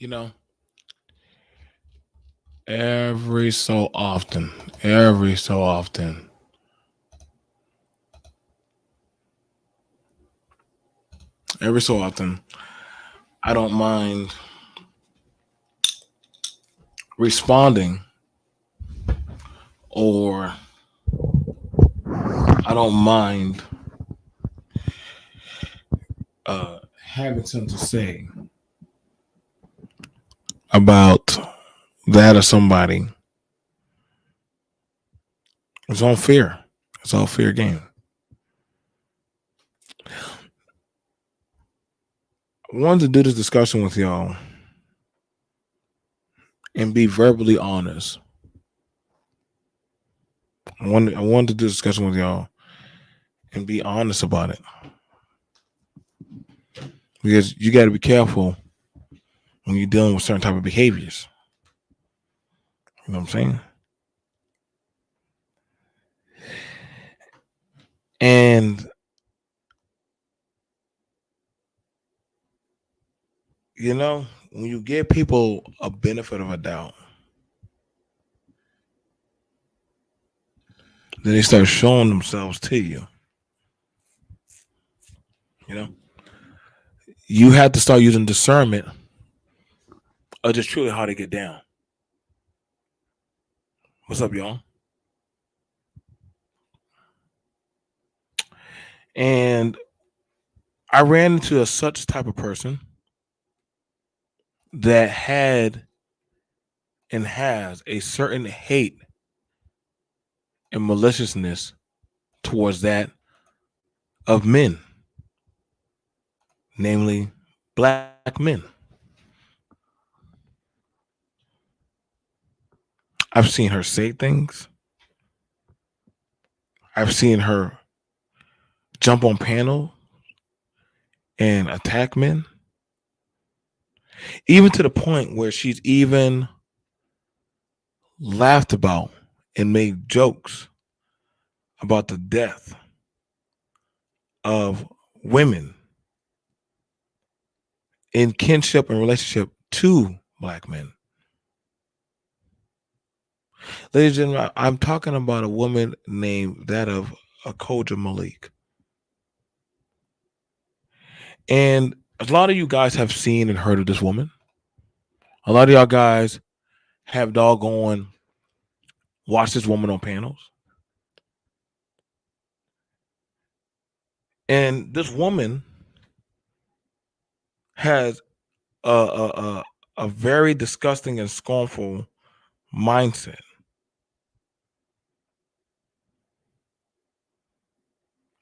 You know, every so often, every so often, every so often, I don't mind responding or I don't mind having something to say about that or somebody. It's all fair. It's all fair game. I wanted to do this discussion with y'all and be verbally honest. I wanted to do this discussion with y'all and be honest about it because you got to be careful when you're dealing with certain type of behaviors. You know what I'm saying? And when you give people a benefit of a doubt, then they start showing themselves to you. You know, you have to start using discernment of just truly how to get down. What's up, y'all? And I ran into a such type of person that had and has a certain hate and maliciousness towards that of men, namely black men. I've seen her say things. I've seen her jump on panel and attack men, even to the point where she's even laughed about and made jokes about the death of women in kinship and relationship to black men. Ladies and gentlemen, I'm talking about a woman named that of Akoja Malik. And a lot of you guys have seen and heard of this woman. A lot of y'all guys have doggone watched this woman on panels. And this woman has a very disgusting and scornful mindset.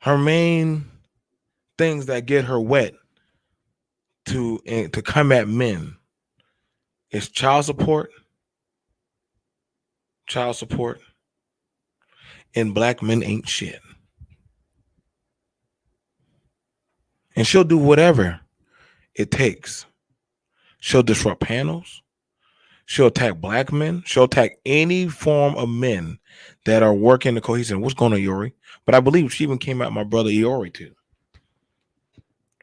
Her main things that get her wet to come at men is child support, and black men ain't shit. And she'll do whatever it takes. She'll disrupt panels. She'll attack black men. She'll attack any form of men that are working the cohesion. What's going on, Iori? But I believe she even came at my brother Iori too.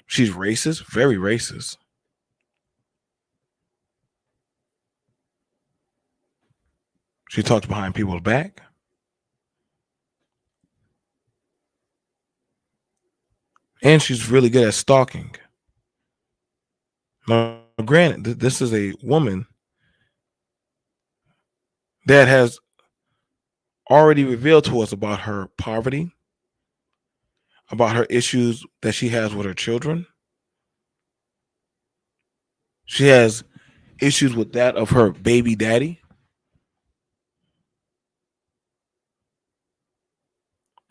She's racist, very racist. She talks behind people's back. And she's really good at stalking. Now, granted, this is a woman that has already revealed to us about her poverty, about her issues that she has with her children. She has issues with that of her baby daddy,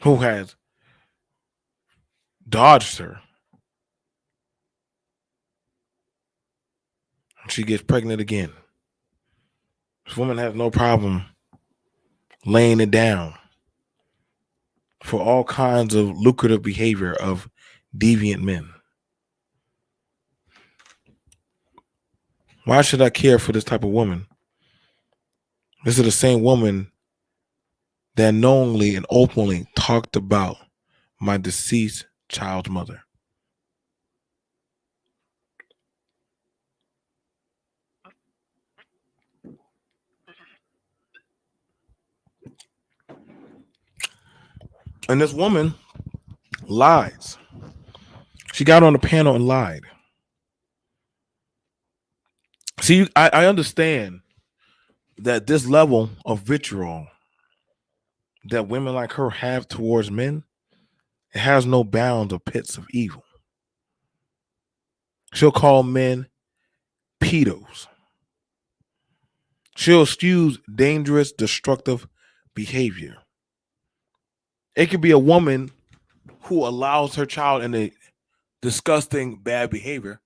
who has dodged her. She gets pregnant again. This woman has no problem laying it down for all kinds of lucrative behavior of deviant men. Why should I care for this type of woman? This is the same woman that knowingly and openly talked about my deceased child's mother. And this woman lies. She got on the panel and lied. See, I understand that this level of vitriol that women like her have towards men, it has no bounds or pits of evil. She'll call men pedos. She'll excuse dangerous, destructive behavior. It could be a woman who allows her child in a disgusting bad behavior,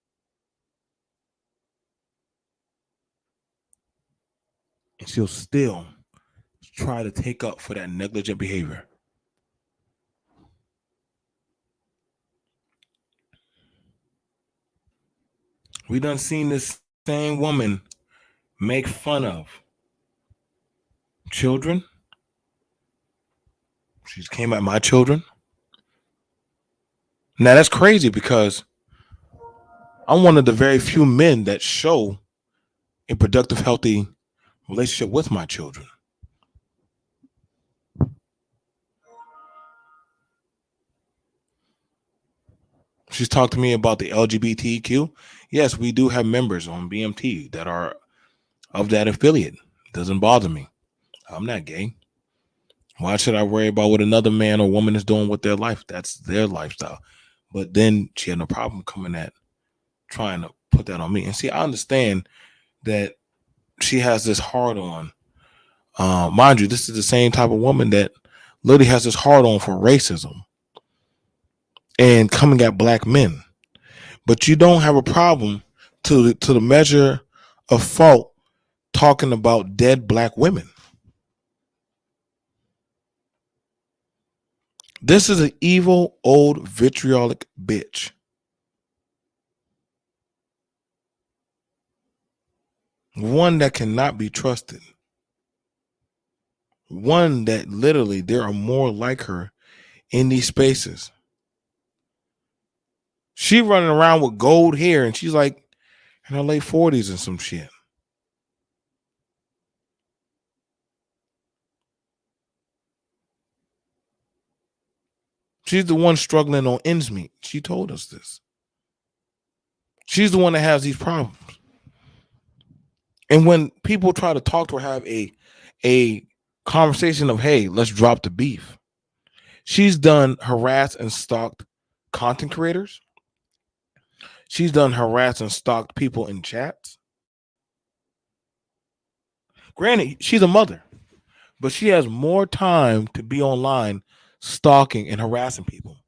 and she'll still try to take up for that negligent behavior. We done seen this same woman make fun of children. She came at my children. Now that's crazy because I'm one of the very few men that show a productive, healthy relationship with my children. She's talked to me about the LGBTQ. Yes, we do have members on BMT that are of that affiliate. Doesn't bother me. I'm not gay. Why should I worry about what another man or woman is doing with their life? That's their lifestyle. But then she had no problem coming at trying to put that on me. And see, I understand that she has this hard on. Mind you, this is the same type of woman that literally has this hard on for racism and coming at black men. But you don't have a problem to the measure of fault talking about dead black women. This is an evil, old, vitriolic bitch. One that cannot be trusted. One that literally there are more like her in these spaces. She running around with gold hair and she's like in her late 40s and some shit. She's the one struggling on ends meet. She told us this. She's the one that has these problems. And when people try to talk to her, have a conversation of, hey, let's drop the beef. She's done harass and stalked content creators. She's done harass and stalked people in chats. Granted, she's a mother, but she has more time to be online stalking and harassing people.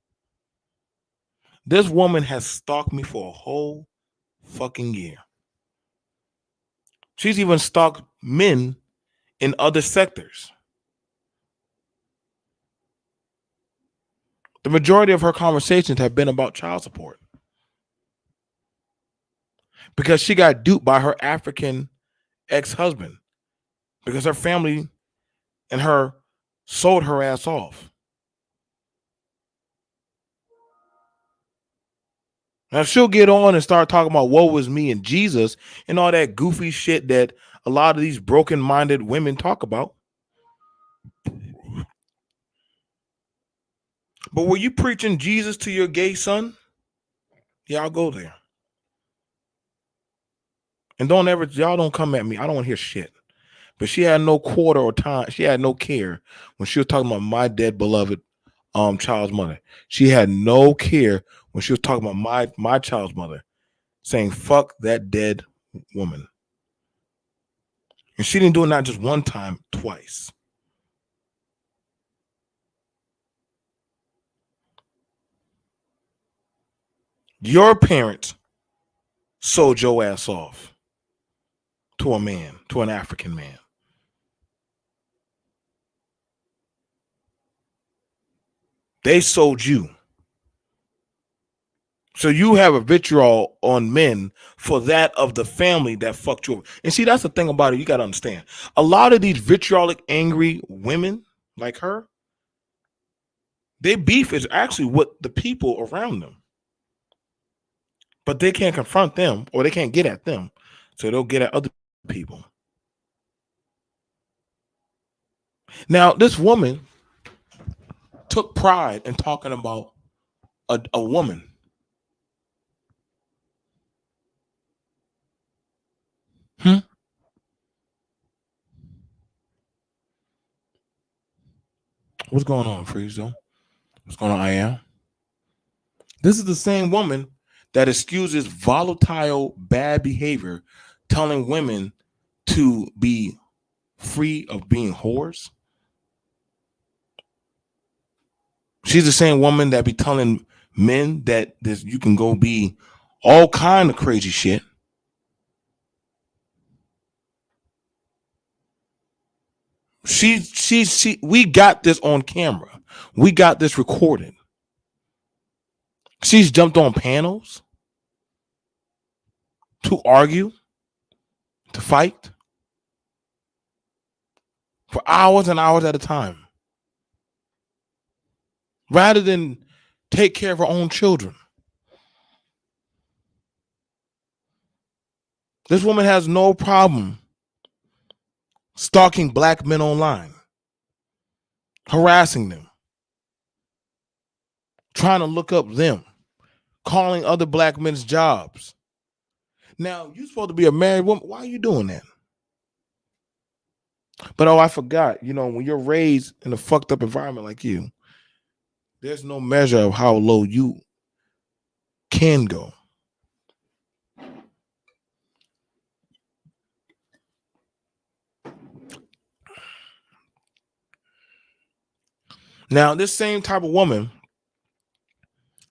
This woman has stalked me for a whole fucking year. She's even stalked men in other sectors. The majority of her conversations have been about child support because she got duped by her African ex-husband because her family and her sold her ass off. Now she'll get on and start talking about woe was me and Jesus and all that goofy shit that a lot of these broken-minded women talk about. But were you preaching Jesus to your gay son? Yeah, I'll go there. And y'all don't come at me. I don't want to hear shit. But she had no quarter or time. She had no care when she was talking about my dead beloved child's mother. She had no care when she was talking about my child's mother, saying fuck that dead woman. And she didn't do it not just one time, twice. Your parents sold your ass off to a man, to an African man. They sold you. So you have a vitriol on men for that of the family that fucked you over. And see, that's the thing about it. You got to understand. A lot of these vitriolic, angry women like her, their beef is actually with the people around them. But they can't confront them or they can't get at them. So they'll get at other people. Now, this woman took pride in talking about a woman. Hmm? What's going on, Freeze, though? What's going on, I am? This is the same woman that excuses volatile bad behavior, telling women to be free of being whores. She's the same woman that be telling men that you can go be all kind of crazy shit. She we got this on camera. We got this recorded. She's jumped on panels to argue, to fight for hours and hours at a time, rather than take care of her own children. This woman has no problem stalking black men online, harassing them, trying to look up them, calling other black men's jobs. Now, you're supposed to be a married woman. Why are you doing that? But I forgot, when you're raised in a fucked up environment like you, there's no measure of how low you can go. Now, this same type of woman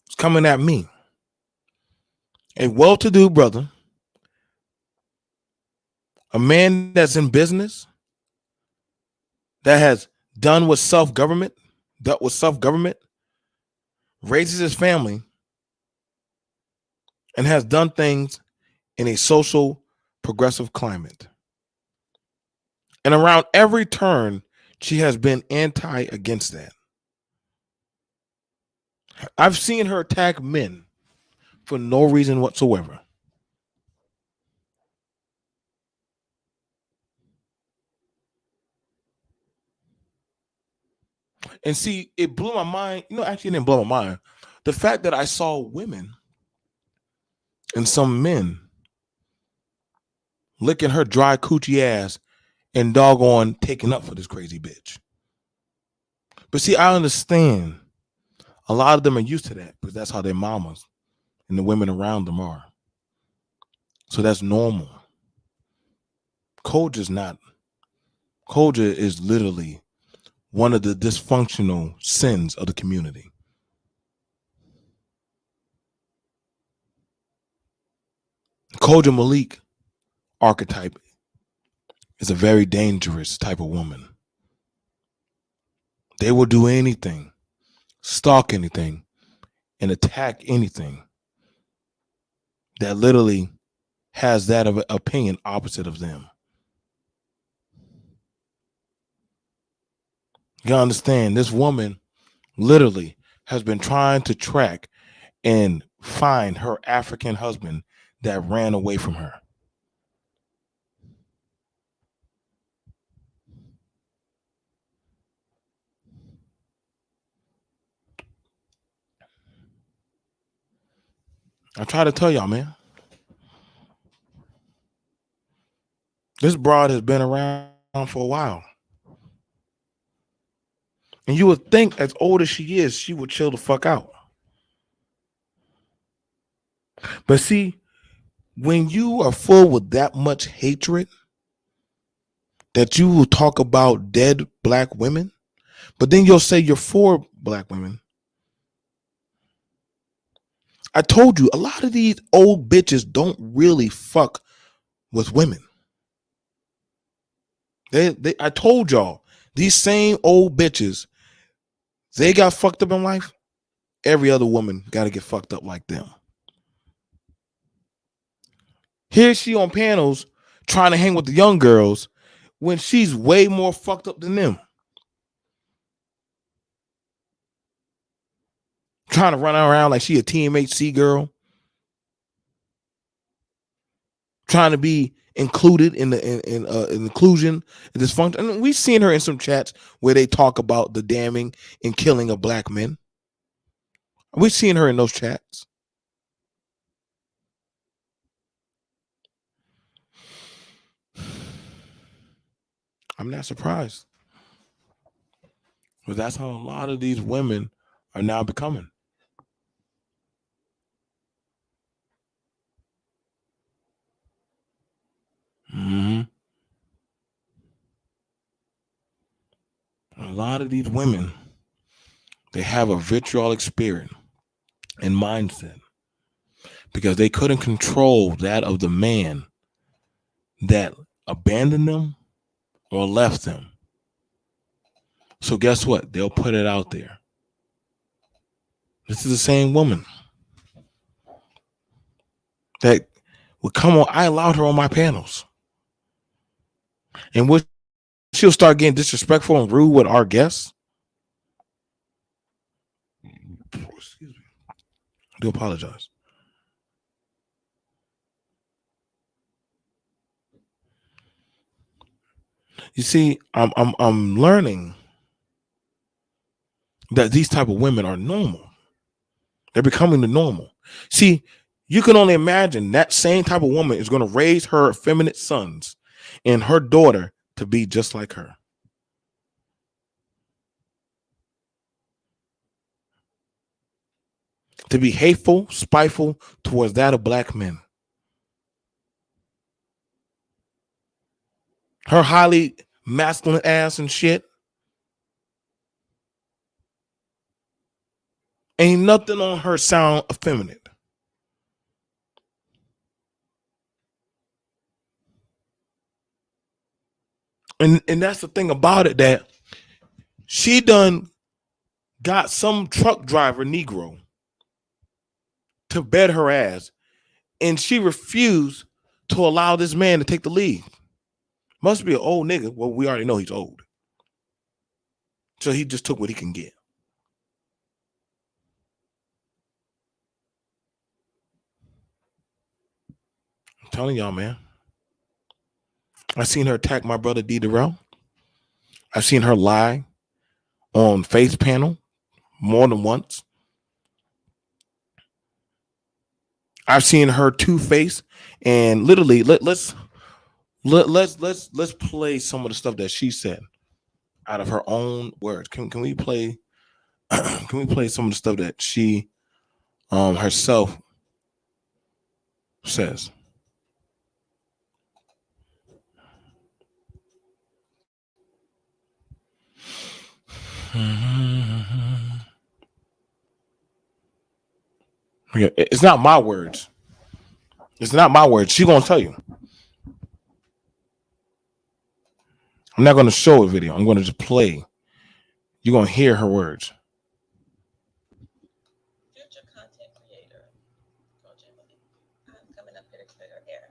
is coming at me, a well-to-do brother, a man that's in business, that has done with self-government, raises his family, and has done things in a social progressive climate. And around every turn, she has been anti against that. I've seen her attack men for no reason whatsoever. And see, it blew my mind. Actually, it didn't blow my mind. The fact that I saw women and some men licking her dry coochie ass and doggone taking up for this crazy bitch. But see, I understand a lot of them are used to that because that's how their mamas and the women around them are. So that's normal. Culture is not. Culture is literally one of the dysfunctional sins of the community. Koja Malik archetype is a very dangerous type of woman. They will do anything, stalk anything, and attack anything that literally has that of an opinion opposite of them. You understand, this woman literally has been trying to track and find her African husband that ran away from her. I try to tell y'all, man. This broad has been around for a while. And you would think as old as she is, she would chill the fuck out. But see, when you are full with that much hatred that you will talk about dead black women, but then you'll say you're for black women. I told you, a lot of these old bitches don't really fuck with women. I told y'all, these same old bitches, they got fucked up in life. Every other woman got to get fucked up like them. Here she on panels trying to hang with the young girls when she's way more fucked up than them. Trying to run around like she a TMHC girl. trying to be included in the inclusion and dysfunction. And we've seen her in some chats where they talk about the damning and killing of black men. We've seen her in those chats. I'm not surprised. But that's how a lot of these women are now becoming. Mm-hmm. A lot of these women, they have a vitriolic spirit and mindset because they couldn't control that of the man that abandoned them or left them. So guess what? They'll put it out there. This is the same woman that would come on. I allowed her on my panels, and she'll start getting disrespectful and rude with our guests. Excuse me. I do apologize. You see, I'm learning that these type of women are normal. They're becoming the normal. See, you can only imagine that same type of woman is going to raise her effeminate sons and her daughter to be just like her. To be hateful, spiteful towards that of black men. Her highly masculine ass and shit. Ain't nothing on her sound effeminate. And that's the thing about it, that she done got some truck driver Negro to bed her ass, and she refused to allow this man to take the lead. Must be an old nigga. Well, we already know he's old. So he just took what he can get. I'm telling y'all, man. I seen her attack my brother D. Durrell. I've seen her lie on Face Panel more than once. I've seen her two-face, and literally let's play some of the stuff that she said out of her own words. Can we play can we play some of the stuff that she herself says? Yeah, it's not my words. It's not my words. She gonna tell you. I'm not gonna show a video. I'm gonna just play. You're gonna hear her words. Future content creator, Coach Emily. I'm coming up here to clear her air.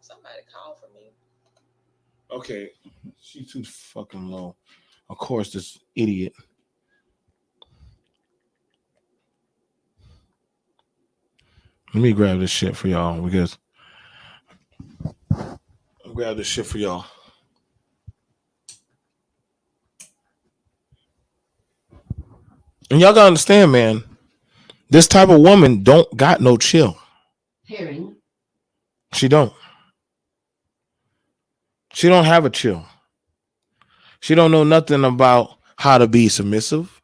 Somebody called for me. Okay, she's too fucking low. Of course, this idiot. Let me grab this shit for y'all because I'll grab this shit for y'all. And y'all gotta understand, man. This type of woman don't got no chill. Hearing. She don't. She don't have a chill. She don't know nothing about how to be submissive.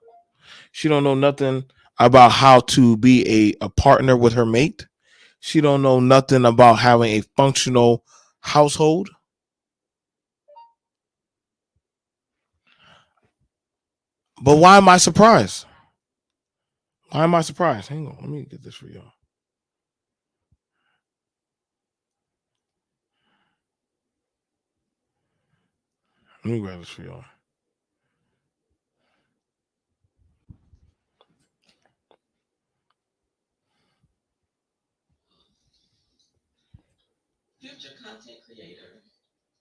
She don't know nothing about how to be a partner with her mate. She don't know nothing about having a functional household. But why am I surprised? Why am I surprised? Hang on, let me get this for y'all. Let me grab this for y'all. Future content creator,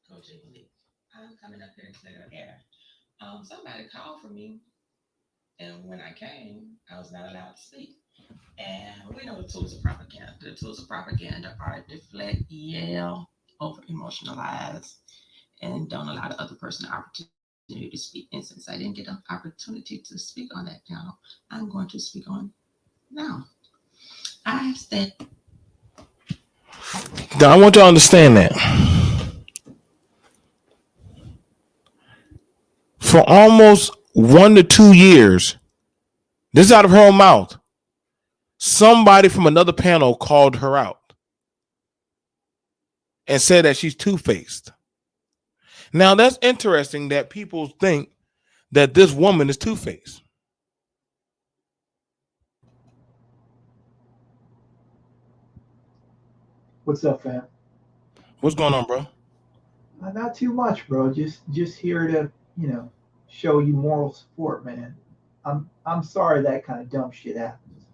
Coach Emily. I'm coming up here to clear the air. Somebody called for me, and when I came, I was not allowed to speak. And we know the tools of propaganda. The tools of propaganda are deflect, yell, over emotionalize, and don't allow the other person the opportunity to speak. And since I didn't get an opportunity to speak on that panel, I'm going to speak on now. I said, Now, I want you to understand that for almost 1 to 2 years, this is out of her own mouth. Somebody from another panel called her out and said that she's two-faced. Now, that's interesting that people think that this woman is two-faced. What's up, fam? What's going on, bro? Not too much, bro. Just here to you know show you moral support, man. I'm sorry that kind of dumb shit happens.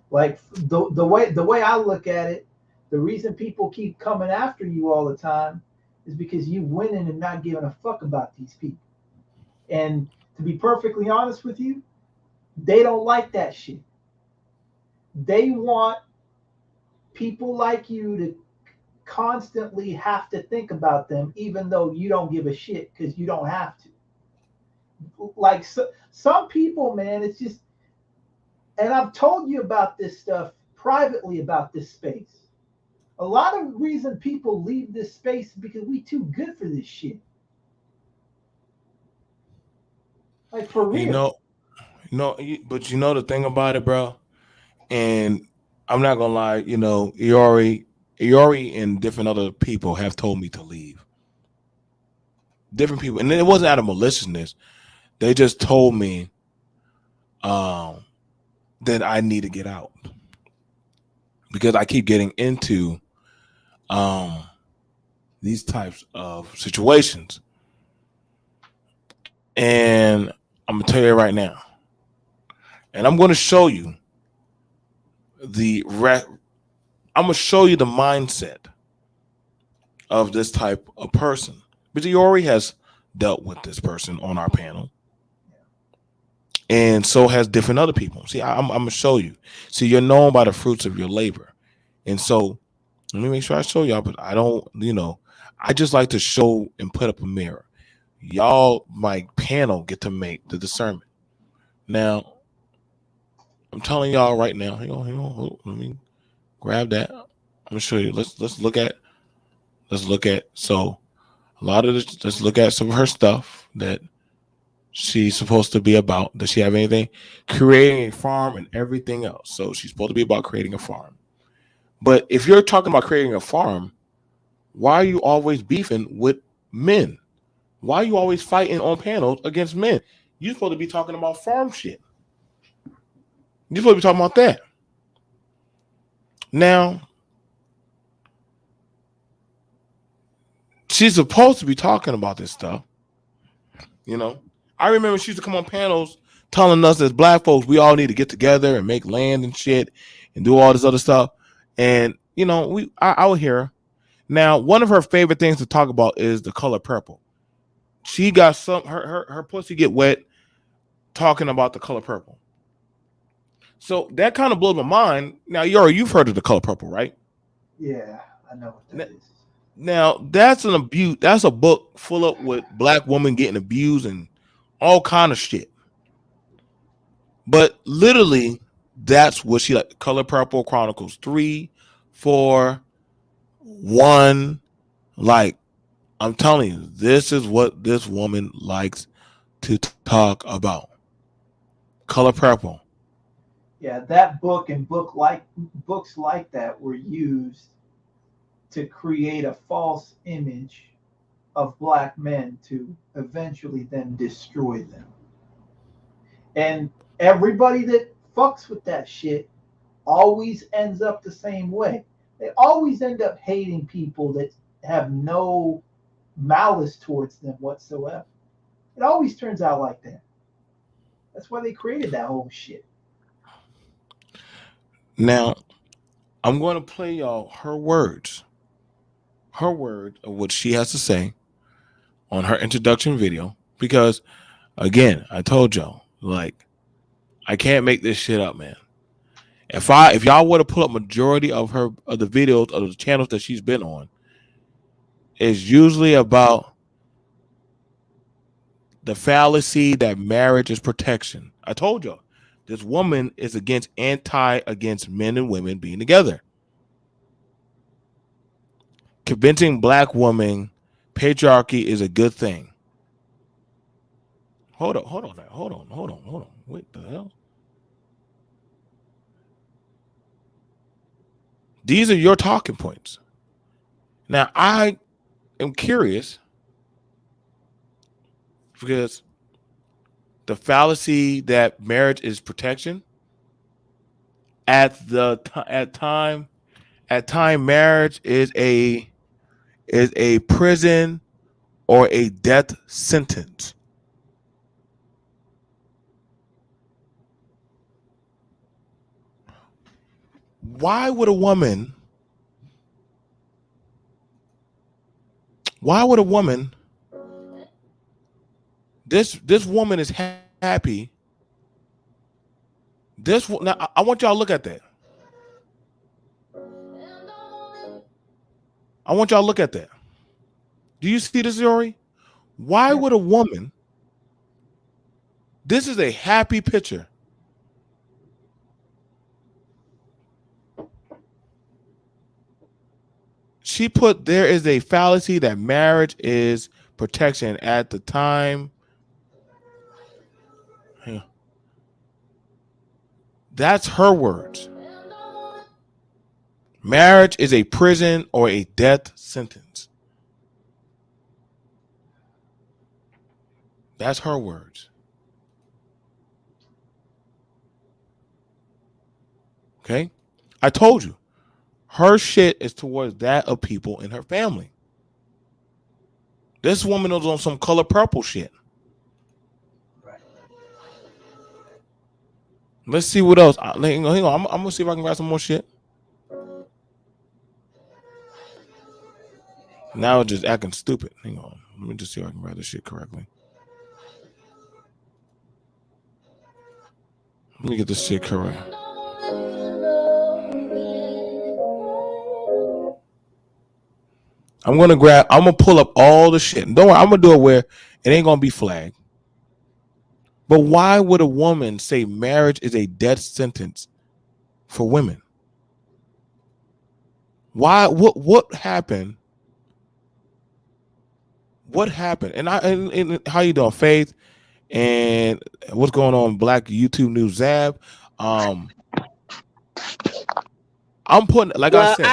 Like the way I look at it, the reason people keep coming after you all the time is because you winning and not giving a fuck about these people. And to be perfectly honest with you, they don't like that shit. They want people like you to constantly have to think about them, even though you don't give a shit because you don't have to. Like some people, man, it's just, and I've told you about this stuff privately about this space. A lot of reason people leave this space because we too good for this shit. Like for You real. know, but you know the thing about it, bro. And I'm not gonna lie. Iori, and different other people have told me to leave. Different people, and it wasn't out of maliciousness. They just told me um, that I need to get out because I keep getting into um, these types of situations. And I'm gonna tell you right now, and I'm gonna show you the re- I'm gonna show you the mindset of this type of person. But Iori has dealt with this person on our panel, and so has different other people. See, I'm gonna show you. See, you're known by the fruits of your labor, and so let me make sure I show y'all. But I don't, I just like to show and put up a mirror. Y'all, my panel, get to make the discernment. Now, I'm telling y'all right now. Hang on, let me grab that. I'm gonna show you. Let's look at. So a lot of this. Let's look at some of her stuff that she's supposed to be about. Does she have anything? Creating a farm and everything else. So she's supposed to be about creating a farm. But if you're talking about creating a farm, why are you always beefing with men? Why are you always fighting on panels against men? You're supposed to be talking about farm shit. You're supposed to be talking about that. Now, she's supposed to be talking about this stuff. You know, I remember she used to come on panels telling us as black folks we all need to get together and make land and shit and do all this other stuff. And I would hear her. Now, one of her favorite things to talk about is the color purple. She got her pussy get wet talking about the color purple. So that kind of blows my mind. Now, you've heard of the color purple, right? Yeah, I know what that is. Now that's an abuse. That's a book full up with black women getting abused and all kind of shit. But literally, that's what she like. Color Purple Chronicles 3, 4, 1. Like I'm telling you, this is what this woman likes to talk about. Color Purple. Yeah, that book and books like that were used to create a false image of black men to eventually then destroy them. And everybody that fucks with that shit always ends up the same way. They always end up hating people that have no malice towards them whatsoever. It always turns out like that. That's why they created that whole shit. Now I'm going to play y'all her words of what she has to say on her introduction video because again, I told y'all like I can't make this shit up, man. If y'all were to pull up majority of the videos of the channels that she's been on, it's usually about the fallacy that marriage is protection. I told y'all, this woman is against men and women being together. Convincing black women patriarchy is a good thing. Hold on. What the hell? These are your talking points. Now I am curious because the fallacy that marriage is protection at time marriage is a prison or a death sentence. Why would a woman why would a woman this woman is happy. Now I want y'all to look at that. I want y'all to look at that. Do you see the story? Why would a woman, this is a happy picture. She put there is a fallacy that marriage is protection at the time. That's her words. Marriage is a prison or a death sentence. That's her words. Okay? I told you. Her shit is towards that of people in her family. This woman is on some color purple shit. Let's see what else. Hang on. I'm gonna see if I can grab some more shit. Now it's just acting stupid. Hang on. Let me just see if I can grab this shit correctly. Let me get this shit correct. I'm gonna pull up all the shit. And don't worry, I'm gonna do it where it ain't gonna be flagged. But why would a woman say marriage is a death sentence for women? Why? What happened? What happened? And how you doing, Faith? And what's going on, Black YouTube News Zab? I'm putting, like I said.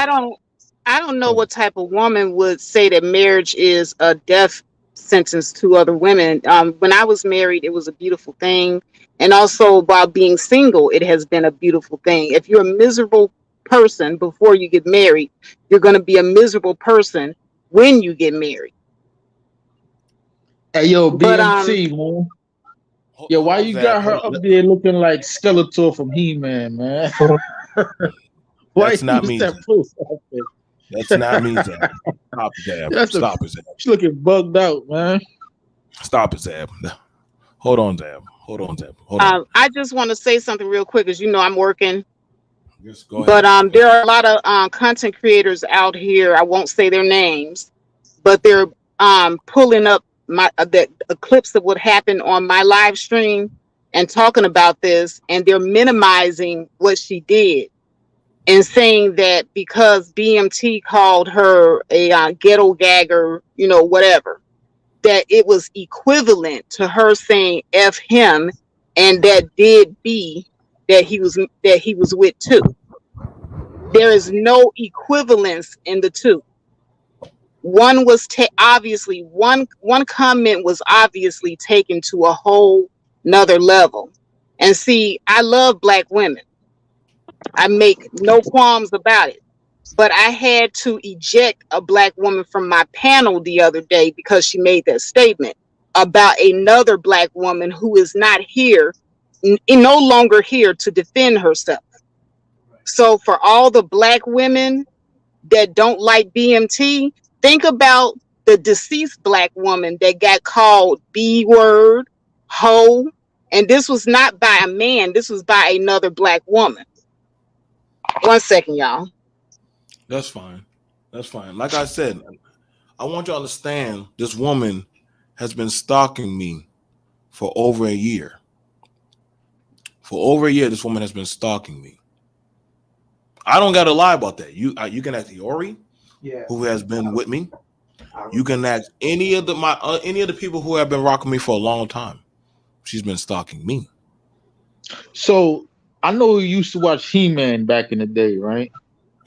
I don't know what type of woman would say that marriage is a death sentence to other women. When I was married, it was a beautiful thing. And also while being single, it has been a beautiful thing. If you're a miserable person before you get married, you're going to be a miserable person when you get married. Hey, yo, BMT, man. Yo, why you got her up there looking like Skeletor from He-Man, man? That's not me. That's not me, Zab. Stop it, Zab. Stop it, Zab. She's looking bugged out, man. Stop it, Zab. Hold on, Zab. Hold on. I just want to say something real quick, as you know, I'm working. Yes, go ahead. But there are a lot of content creators out here. I won't say their names, but they're pulling up the clips of what happened on my live stream and talking about this, and they're minimizing what she did and saying that because BMT called her a ghetto gagger, whatever, that it was equivalent to her saying F him, and that did B that he was with too. There is no equivalence in the two. One was obviously one comment was obviously taken to a whole nother level. And see, I love Black women. I make no qualms about it. But I had to eject a Black woman from my panel the other day because she made that statement about another Black woman who is not here, no longer here to defend herself. So for all the Black women that don't like BMT, think about the deceased Black woman that got called B word, hoe, and this was not by a man, this was by another Black woman. 1 second, y'all. That's fine. That's fine. Like I said, I want you to understand this woman has been stalking me for over a year. For over a year, this woman has been stalking me. I don't got to lie about that. You can ask Iori, Yeah. who has been with me. You can ask any of the people who have been rocking me for a long time. She's been stalking me. So I know you used to watch He-Man back in the day, right?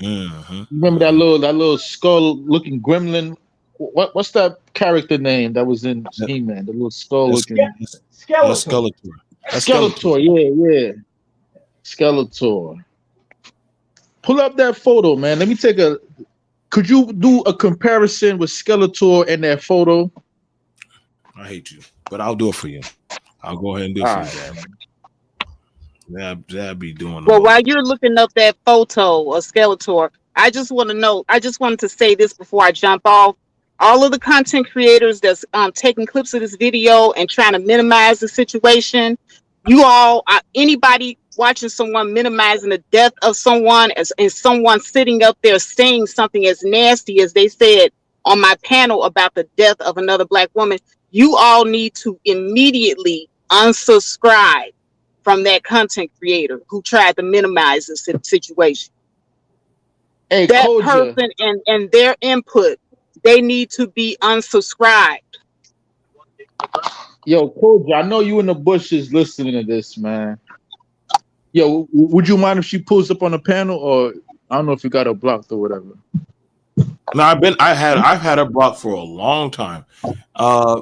Mm-hmm. Remember that little skull looking gremlin? What's that character name that was in That, He-Man? The little skull that's, looking that's Skeletor. Skeletor. That's Skeletor. Skeletor. Yeah. Skeletor. Pull up that photo, man. Let me take a. Could you do a comparison with Skeletor and that photo? I hate you, but I'll do it for you. I'll go ahead and do it All for you, right. Zab. Zab be doing the Well, while most. you're looking up that photo of Skeletor, I just want to know. I just wanted to say this before I jump off. All of the content creators that's taking clips of this video and trying to minimize the situation, you all, anybody watching someone minimizing the death of someone and someone sitting up there saying something as nasty as they said on my panel about the death of another Black woman, you all need to immediately unsubscribe from that content creator who tried to minimize the situation. Hey, That Koja. person and their input, they need to be unsubscribed. Yo, Koja, I know you in the bushes listening to this, man. Yo, would you mind if she pulls up on the panel, or I don't know if you got her blocked or whatever? No, I've had her blocked for a long time.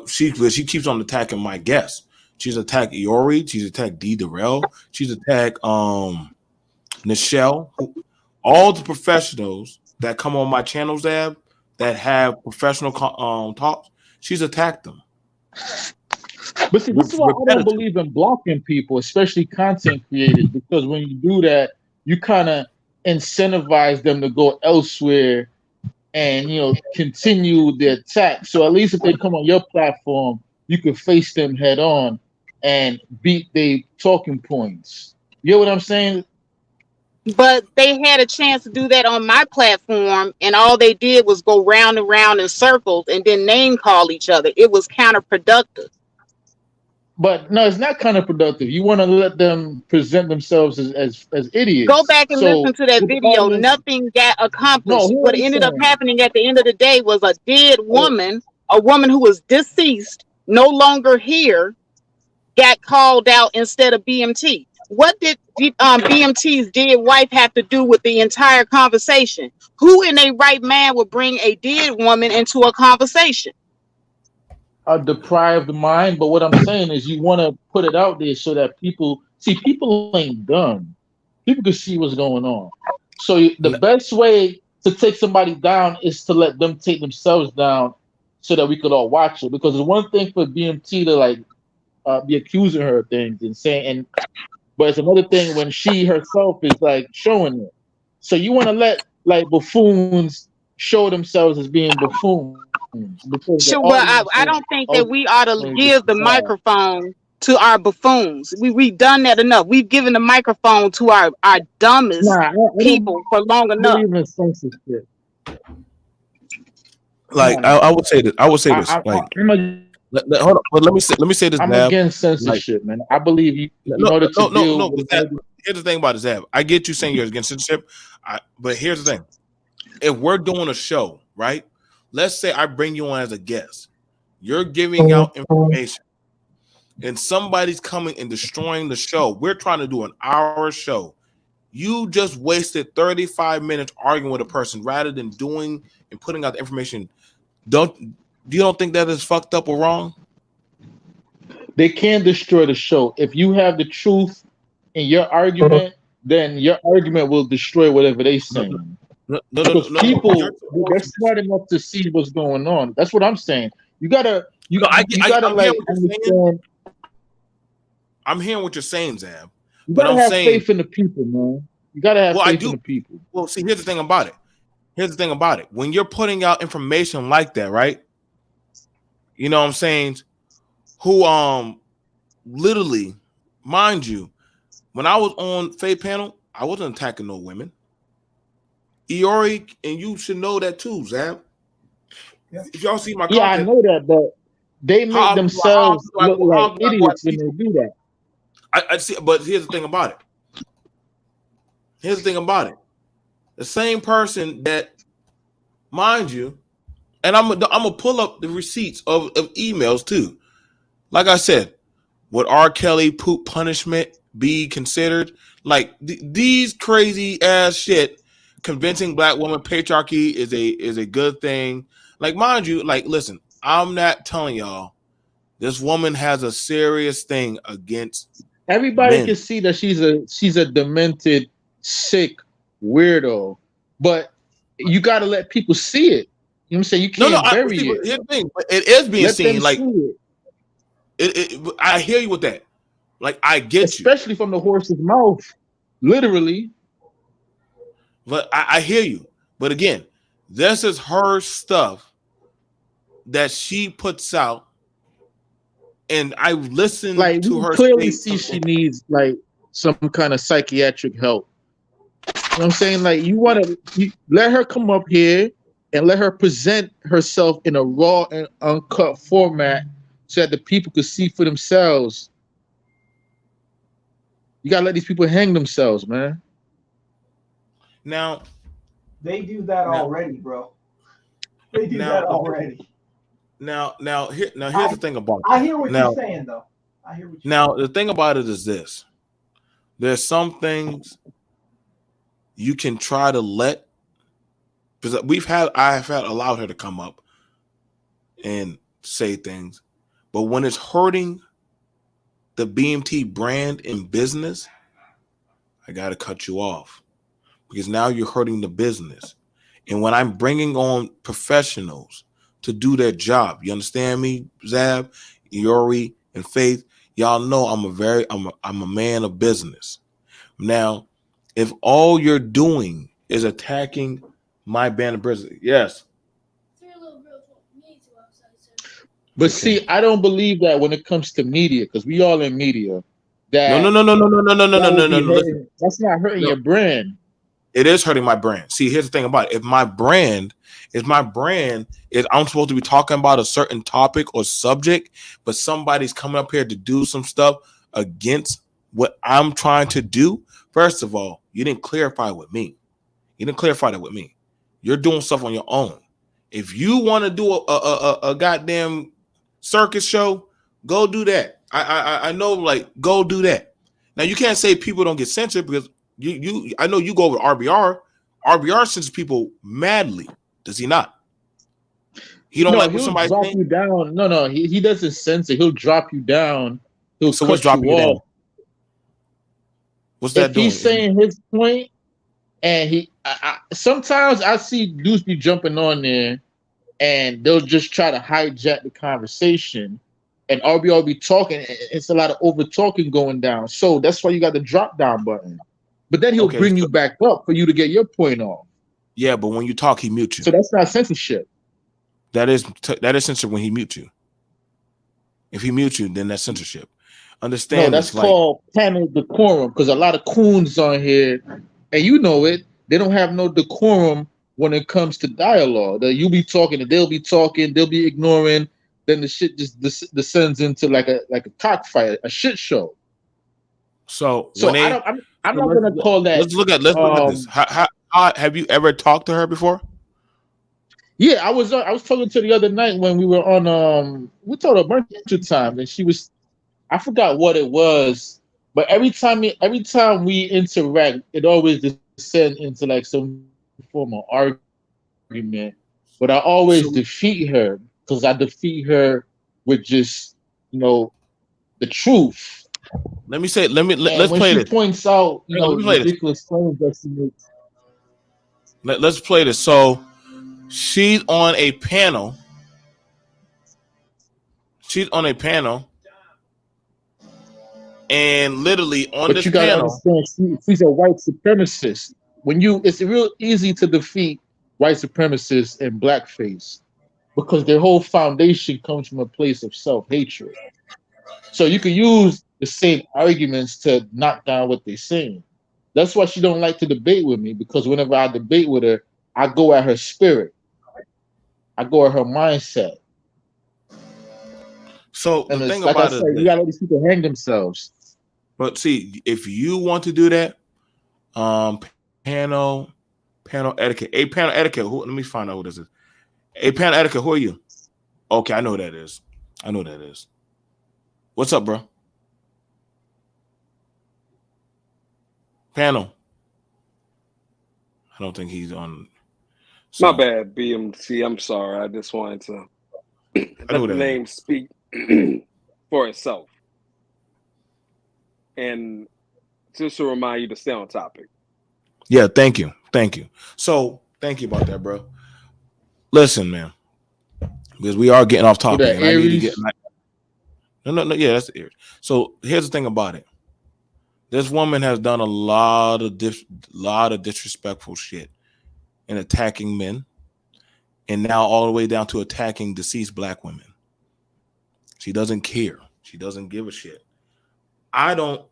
She keeps on attacking my guests. She's attacked Iori. She's attacked D. Darrell. She's attacked Nichelle. All the professionals that come on my channel, Zab, that have professional talks. She's attacked them. But see, this is why I don't Repetitive. believe in blocking people, especially content creators, because when you do that, you kind of incentivize them to go elsewhere and continue the attack. So at least if they come on your platform, you can face them head on and beat their talking points. You know what I'm saying? But they had a chance to do that on my platform, and all they did was go round and round in circles and then name call each other. It was counterproductive. But no, it's not counterproductive. You want to let them present themselves as Go idiots. back and listen So to that with the video. audience, Nothing got no, accomplished. hear what What I'm ended up saying. happening at the end of the day was a dead woman, a woman who was deceased, no longer here, got called out instead of BMT. What did BMT's dead wife have to do with the entire conversation? Who in a right man would bring a dead woman into a conversation? Deprive the mind. But what I'm saying is, you want to put it out there so that people see. People ain't dumb. People can see what's going on. So the best way to take somebody down is to let them take themselves down, so that we could all watch it. Because it's one thing for BMT to be accusing her of things and saying, but it's another thing when she herself is like showing it. So you want to let like buffoons show themselves as being buffoons, because the Sure, well, audience I will don't think that we ought to ultimately give the decide. microphone to our buffoons. We've done that enough. We've given the microphone to our dumbest Nah, I don't people for long enough. believe in censorship. Like I would say that. I would say this. Like, I'm hold on. But let me say this, I'm Zab. against Like, censorship, man. I believe in no, order to no, no, deal no. with But Zab, here's the thing about it, Zab. I get you saying you're against censorship. But here's the thing. If we're doing a show, right? Let's say I bring you on as a guest. You're giving out information, and somebody's coming and destroying the show. We're trying to do an hour show. You just wasted 35 minutes arguing with a person rather than doing and putting out the information. You don't think that is fucked up or wrong? they can destroy the show. If you have the truth in your argument, then your argument will destroy whatever they No, saying. no, no, no, Because no, no. You're people, they're supposed to. smart enough to see what's going on. That's what I'm saying. You gotta you No, you gotta I'm hearing like what you're saying. understand. I'm hearing what you're saying, Zab. You But gotta I'm have saying, faith in the people, man. You gotta have well, I faith in do. the people. Well, see, here's the thing about it. Here's the thing about it. When you're putting out information like that, right? You know what I'm saying? Who literally, mind you, when I was on Faith Panel, I wasn't attacking no women. Iori, and you should know that too, Zab. Yeah. If y'all see my Yeah, I content, know that, but they make themselves look how like often do I go idiots at when they people? do that. I see, but here's the thing about it. Here's the thing about it. The same person that, mind you, and I'm gonna pull up the receipts of emails too. Like I said, would R. Kelly poop punishment be considered? Like these crazy ass shit, convincing black woman patriarchy is a good thing. Like, mind you, like, listen, I'm not telling y'all this woman has a serious thing against Everybody can men. see that she's a demented, sick weirdo, but you got to let people see it. You know what I'm saying? You No, no, can't bury see, but it. here's the thing, but it is being Let them seen. Like, see it, I hear you with that. Like, I get you, especially from the horse's mouth, literally. but I hear you. But again, this is her stuff that she puts out, and I listened Like we to can her clearly state see some she things. needs like some kind of psychiatric help. You know what I'm saying? Like you want to let her come up here and let her present herself in a raw and uncut format so that the people could see for themselves. You gotta let these people hang themselves, man. Now, They do that now, already, bro. They do now, that already. here's I the thing about I that. hear what you're Now, saying though. I hear what you're now saying. the thing about it is this: there's some things you can try to let, because I have had allowed her to come up and say things, but when it's hurting the BMT brand in business, I got to cut you off, because now you're hurting the business. And when I'm bringing on professionals to do their job, you understand me, Zab, Yori, and Faith? Y'all know I'm a man of business. Now, if all you're doing is attacking my band of business, yes, But okay. see, I don't believe that when it comes to media, because we all in media, No, no, that no, no, no, no, no, no, no, that no, would no, no, be no. Listen, hurting. That's not hurting no, your brand. it is hurting my brand. See, here's the thing about it. If my brand is I'm supposed to be talking about a certain topic or subject, but somebody's coming up here to do some stuff against what I'm trying to do. First of all, you didn't clarify with me. You didn't clarify that with me. You're doing stuff on your own. If you want to do a goddamn circus show, go do that. I know, like, go do that. Now you can't say people don't get censored, because you I know you go over RBR. RBR censors people madly. Does he not? He don't No, like what he'll somebody's drop saying. you down. No, no, he doesn't censor. He'll drop you down. He'll So what's cut you dropping you down? off. What's that If doing? he's If you, saying his point, and sometimes I see dudes be jumping on there, and they'll just try to hijack the conversation, and RBR be talking. It's a lot of over talking going down. So that's why you got the drop down button. But then he'll okay, bring you so, back up for you to get your point off. yeah, but when you talk, he mutes you. So that's not censorship. That is censorship when he mutes you. If he mutes you, then that's censorship. No, Understand that's this, like, called panel decorum because a lot of coons on here, and you know it, they don't have no decorum when it comes to dialogue. That you be talking and they'll be talking, they'll be ignoring, then the shit just descends into like a cockfight, a shit show. so when So I they don't I'm so not gonna call that let's look at this. How have you ever talked to her before? yeah, I was talking to the other night when we were on we talked a bunch of times and she was I forgot what it was, but every time we interact, it always descends into like some form of argument. But I always defeat her So because I defeat her with just the truth. let me say And when she let's play this. points out Hang on, let me play this. ridiculous claims that she makes, Let's play this. So she's on a panel. She's on a panel, and literally on but this you got to panel. understand she's a white supremacist. It's real easy to defeat white supremacists in blackface because their whole foundation comes from a place of self-hatred. So you can use the same arguments to knock down what they're saying. That's why she don't like to debate with me, because whenever I debate with her, I go at her spirit, I go at her mindset, So the and thing it's like I about it said, is you this. gotta let these people hang themselves. But see, if you want to do that, panel etiquette. A panel etiquette. Who, let me find out who this is. A panel etiquette. Who are you? Okay, I know who that is. I know who that is. What's up, bro? Panel. I don't think he's on. My So bad, BMT. I'm sorry. I just wanted to I know let who the that is. name speak for itself. And just to remind you to stay on topic. Yeah, thank you. Thank you. So thank you about that, bro. Listen, man, because we are getting off With topic that and I need to get Aries, no, yeah, that's the ear. So here's the thing about it. This woman has done a lot of disrespectful shit and attacking men, and now all the way down to attacking deceased black women. She doesn't care. She doesn't give a shit. I don't.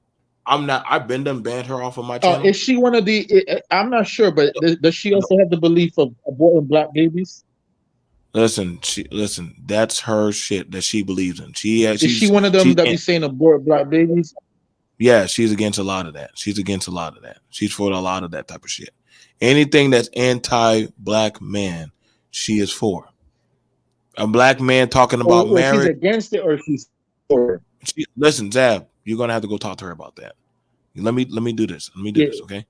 I'm not. I've been done banned her off of my channel. is she one of the? I'm not sure, but does she No, also have the belief of aborting black babies? listen. That's her shit that she believes in. Is she one of them she's that be saying abort black babies? yeah. She's against a lot of that. She's against a lot of that. She's for a lot of that type of shit. Anything that's anti-black man, she is for. A black man talking about Or she's marriage. against it, or she's for it? Listen, Zab, you're gonna have to go talk to her about that. Let me do this. Let me do Yeah. this. Okay.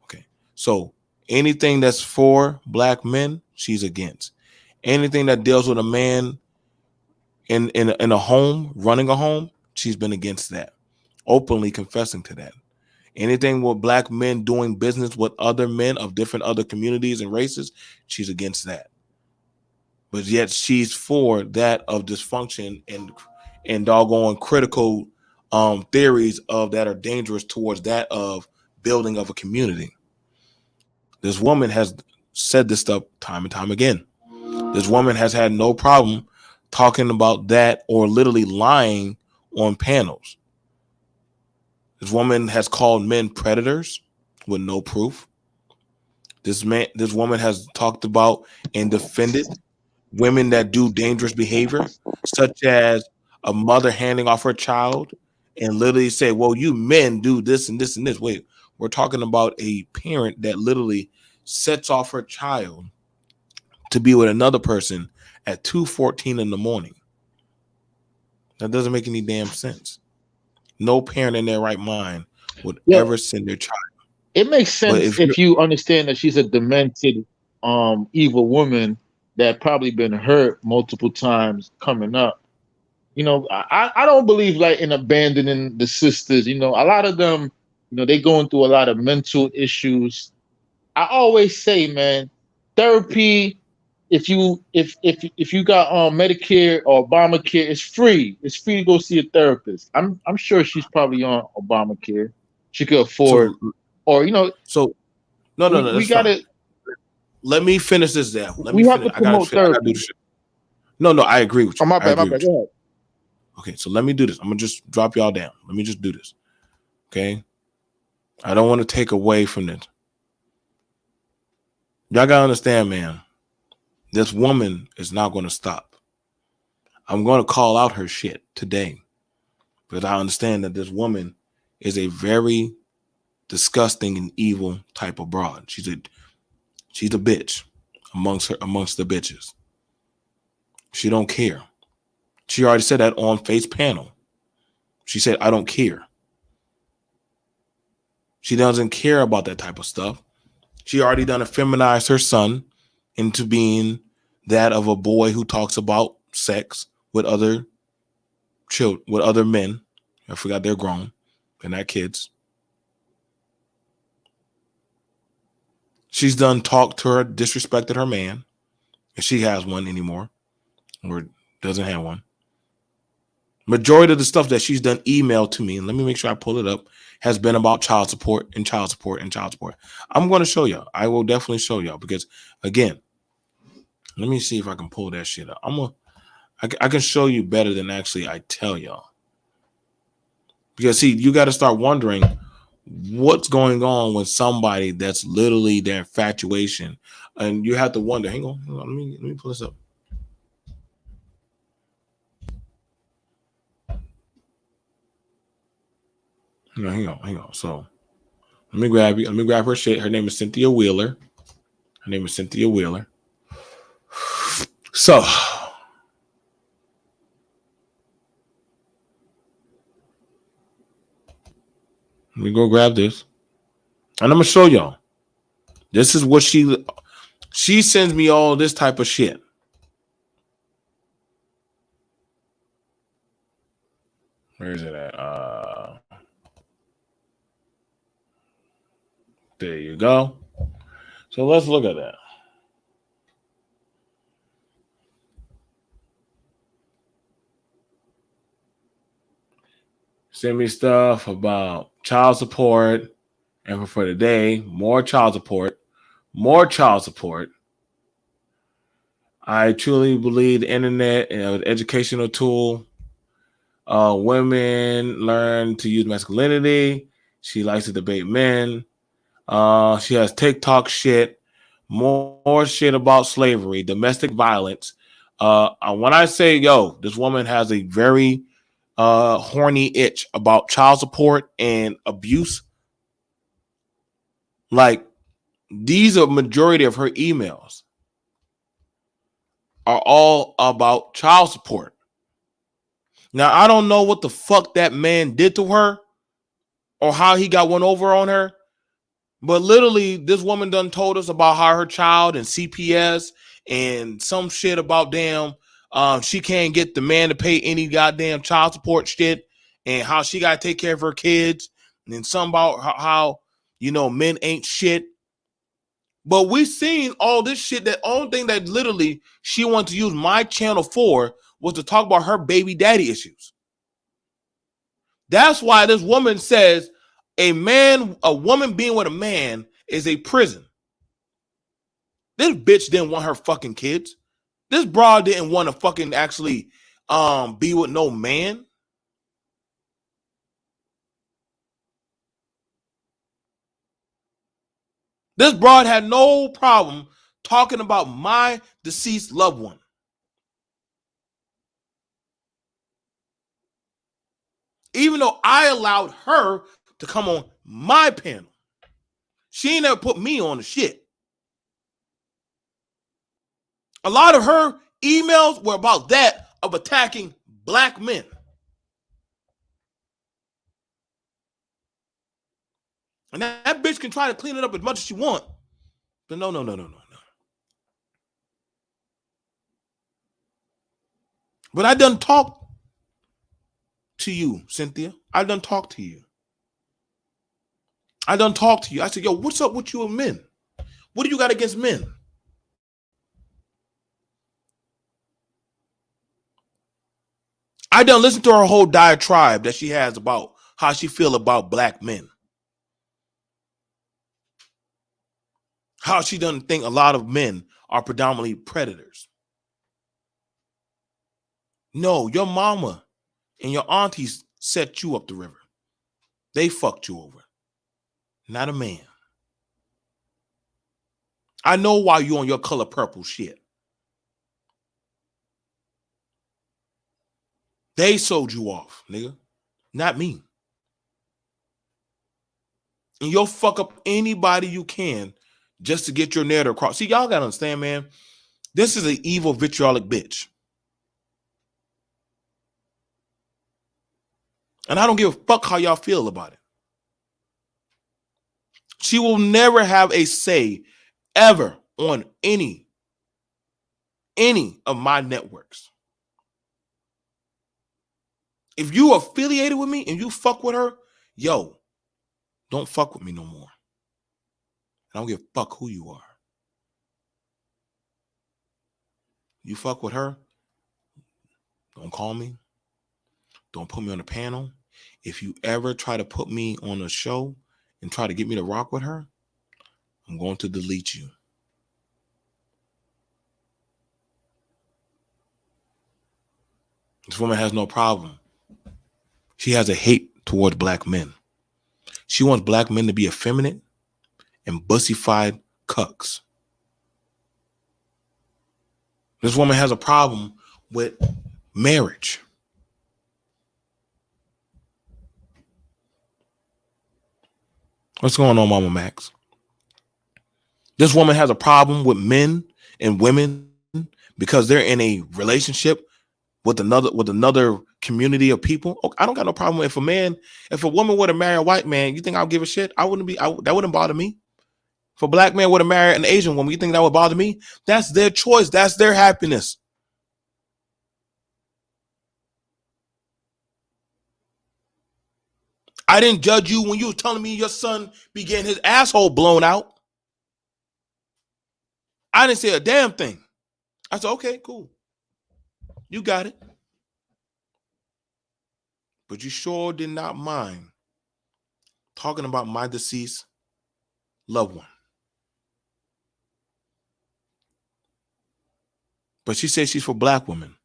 Okay. So anything that's for black men, she's against. Anything that deals with a man in a home, running a home, she's been against that. Openly confessing to that. Anything with black men doing business with other men of different other communities and races, she's against that. But yet she's for that of dysfunction and doggone critical theories of that are dangerous towards that of building of a community. This woman has said this stuff time and time again. This woman has had no problem talking about that or literally lying on panels. This woman has called men predators with no proof. This woman has talked about and defended women that do dangerous behavior, such as a mother handing off her child and literally say, well, you men do this and this and this. Wait, we're talking about a parent that literally sets off her child to be with another person at 2:14 in the morning. That doesn't make any damn sense. No parent in their right mind would Yeah, ever send their child. it makes But sense if you're if you understand that she's a demented, evil woman that probably been hurt multiple times coming up. I don't believe like in abandoning the sisters. A lot of them, they going through a lot of mental issues. I always say, man, therapy. If you got Medicare or Obamacare, it's free. It's free to go see a therapist. I'm sure she's probably on Obamacare. She could afford, so or so no, no, we no, we that's fine. gotta Let me finish this down. Let me we have finish. to promote I gotta do therapy. this shit. No, no, I agree with Oh, you. my I bad, my agree bad. with you. Go ahead. Okay, so let me do this. I'm gonna just drop y'all down. Let me just do this. Okay. I don't want to take away from this. Y'all gotta understand, man. This woman is not gonna stop. I'm gonna call out her shit today because I understand that this woman is a very disgusting and evil type of broad. She's a bitch amongst the bitches. She don't care. She already said that on Face Panel. She said, I don't care. She doesn't care about that type of stuff. She already done feminized her son into being that of a boy who talks about sex with other children, with other men. I forgot they're grown. They're not kids. She's done talked to her, disrespected her man, if she has one anymore, or doesn't have one. Majority of the stuff that she's done emailed to me, and let me make sure I pull it up, has been about child support and child support and child support. I'm going to show y'all. I will definitely show y'all because, again, let me see if I can pull that shit up. I can show you better than actually I tell y'all. Because see, you got to start wondering what's going on with somebody that's literally their infatuation, and you have to wonder. Hang on, let me pull this up. No, hang on. So let me grab you. Let me grab her shit. Her name is Cynthia Wheeler. Her name is Cynthia Wheeler. So let me go grab this, and I'm gonna show y'all. This is what she sends me all this type of shit. Where is it at? There you go. So let's look at that. Send me stuff about child support, and for the day, more child support, more child support. I truly believe the internet is an educational tool. Women learn to use masculinity. She likes to debate men. She has TikTok shit, more shit about slavery, domestic violence. When I say, yo, this woman has a very horny itch about child support and abuse. Like, these are majority of her emails are all about child support. Now, I don't know what the fuck that man did to her or how he got one over on her, but literally, this woman done told us about how her child and CPS and some shit about damn, she can't get the man to pay any goddamn child support shit, and how she got to take care of her kids, and then some about how men ain't shit. But we seen all this shit. That only thing that literally she wanted to use my channel for was to talk about her baby daddy issues. That's why this woman says a woman being with a man is a prison. This bitch didn't want her fucking kids. This broad didn't want to fucking actually be with no man. This broad had no problem talking about my deceased loved one. Even though I allowed her to come on my panel. She ain't never put me on the shit. A lot of her emails were about that, of attacking black men. And that bitch can try to clean it up as much as she wants. But no. But I done talked to you, Cynthia. I done talked to you. I said, yo, what's up with you and men? What do you got against men? I done listened to her whole diatribe that she has about how she feel about black men. How she doesn't think a lot of men are predominantly predators. No, your mama and your aunties set you up the river. They fucked you over. Not a man. I know why you on your color purple shit. They sold you off, nigga. Not me. And you'll fuck up anybody you can just to get your narrative across. See, y'all gotta understand, man. This is an evil, vitriolic bitch. And I don't give a fuck how y'all feel about it. She will never have a say ever on any of my networks. If you affiliated with me and you fuck with her, yo, don't fuck with me no more. I don't give a fuck who you are. You fuck with her, don't call me. Don't put me on the panel. If you ever try to put me on a show and try to get me to rock with her, I'm going to delete you. This woman has no problem. She has a hate towards black men. She wants black men to be effeminate and bussified cucks. This woman has a problem with marriage. What's going on, Mama Max? This woman has a problem with men and women because they're in a relationship with another community of people. I don't got no problem if a woman were to marry a white man, you think I'll give a shit? That wouldn't bother me. If a black man were to marry an Asian woman, you think that would bother me? That's their choice. That's their happiness. I didn't judge you when you were telling me your son be getting his asshole blown out. I didn't say a damn thing. I said, okay, cool. You got it. But you sure did not mind talking about my deceased loved one. But she said she's for black women.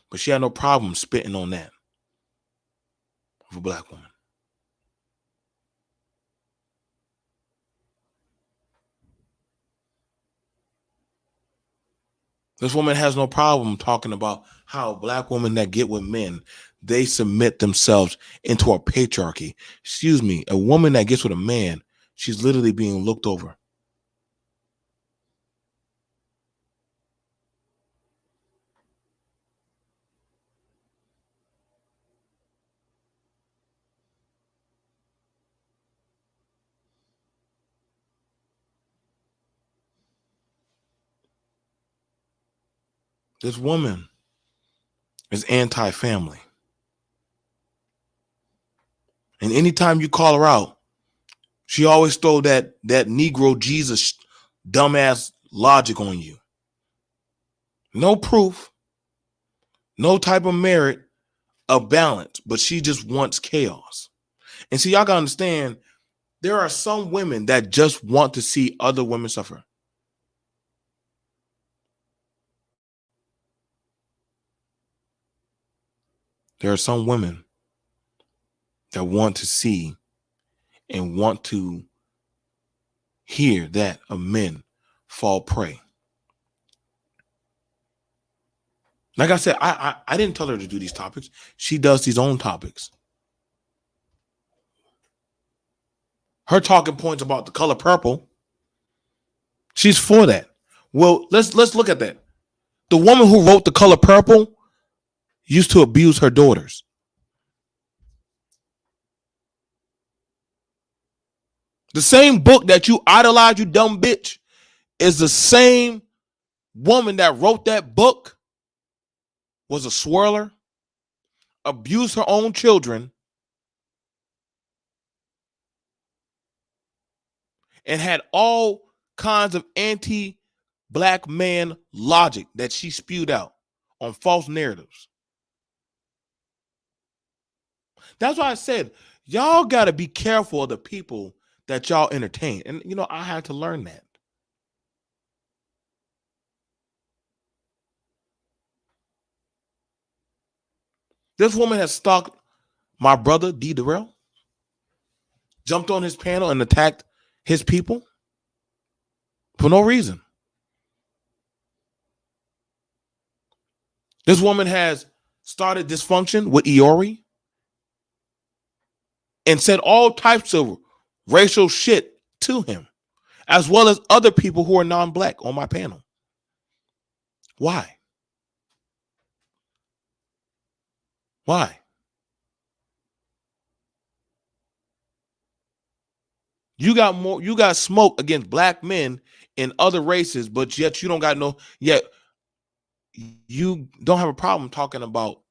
But she had no problem spitting on that for black women. This woman has no problem talking about how black women that get with men, they submit themselves into a patriarchy. Excuse me, a woman that gets with a man, she's literally being looked over. This woman is anti-family. And anytime you call her out, she always throw that Negro Jesus dumbass logic on you. No proof, no type of merit of balance, but she just wants chaos. And see, y'all gotta understand, there are some women that just want to see other women suffer. There are some women that want to see and want to hear that of men fall prey. Like I said, I didn't tell her to do these topics. She does these own topics. Her talking points about the color purple, she's for that. Well, let's look at that. The woman who wrote The Color Purple used to abuse her daughters. The same book that you idolize, you dumb bitch, is the same woman that wrote that book, was a swirler, abused her own children, and had all kinds of anti-black man logic that she spewed out on false narratives. That's why I said, y'all got to be careful of the people that y'all entertain. And, I had to learn that. This woman has stalked my brother, D. Durrell, jumped on his panel and attacked his people for no reason. This woman has started dysfunction with Iori and said all types of racial shit to him, as well as other people who are non-black on my panel. Why? Why? You got smoke against black men and other races, but yet you don't have a problem talking about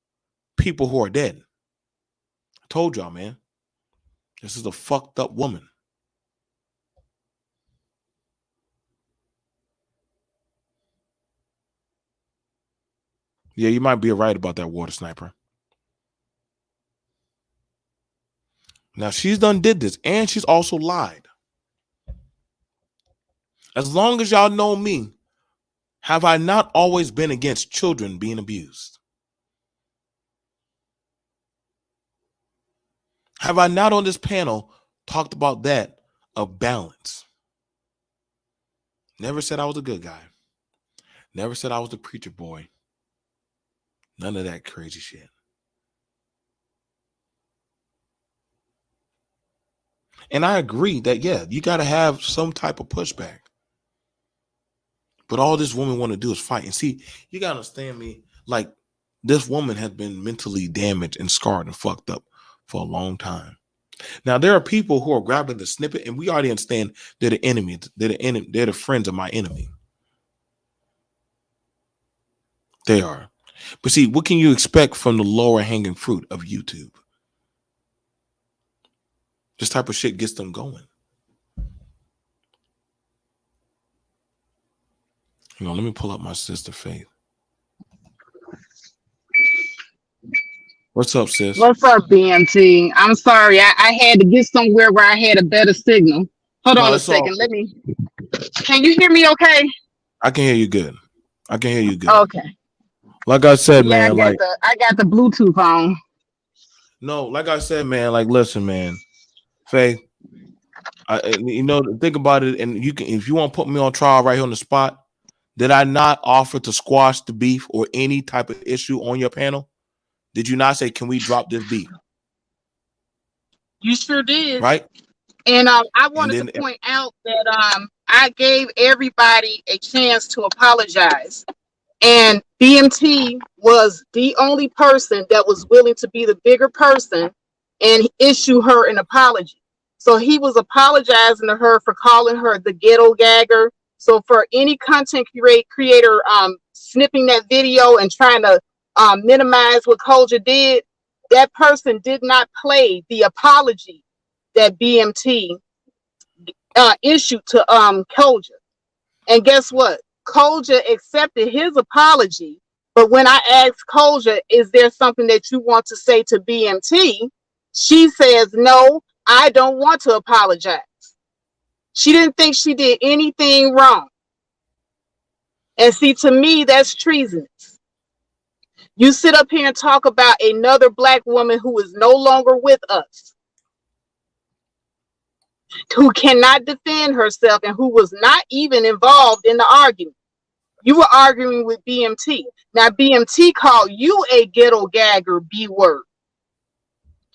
people who are dead. I told y'all, man. This is a fucked up woman. Yeah, you might be right about that water sniper. Now, she's done did this, and she's also lied. As long as y'all know me, have I not always been against children being abused? Have I not on this panel talked about that of balance. Never said I was a good guy. Never said I was the preacher boy. None of that crazy shit. And I agree that, yeah, you got to have some type of pushback. But all this woman want to do is fight. And see, you got to understand me. Like, this woman has been mentally damaged and scarred and fucked up for a long time. Now, there are people who are grabbing the snippet, and we already understand they're the enemy. They're the enemy. They're the friends of my enemy. They are. But see, what can you expect from the lower hanging fruit of YouTube? This type of shit gets them going. Hang on, let me pull up my sister Faith. What's up, sis? What's up, BMT? I'm sorry, I had to get somewhere where I had a better signal. Hold on a second. Can you hear me okay? I can hear you good. Okay. Like I said, Yeah, man, I got the Bluetooth on. No, like I said, man, like, listen, man, Faith, think about it, and you can, if you want to put me on trial right here on the spot, did I not offer to squash the beef or any type of issue on your panel? Did you not say, can we drop this beef? You sure did. Right? And I wanted to point out that I gave everybody a chance to apologize. And BMT was the only person that was willing to be the bigger person and issue her an apology. So he was apologizing to her for calling her the ghetto gagger. So for any content creator snipping that video and trying to minimize what Kolja did, that person did not play the apology that BMT issued to Kolja. And guess what? Kolja accepted his apology, but when I asked Kolja, is there something that you want to say to BMT? She says, no, I don't want to apologize. She didn't think she did anything wrong. And see, to me, that's treasonous. You sit up here and talk about another Black woman who is no longer with us, who cannot defend herself and who was not even involved in the argument. You were arguing with BMT. Now, BMT called you a ghetto gagger B word.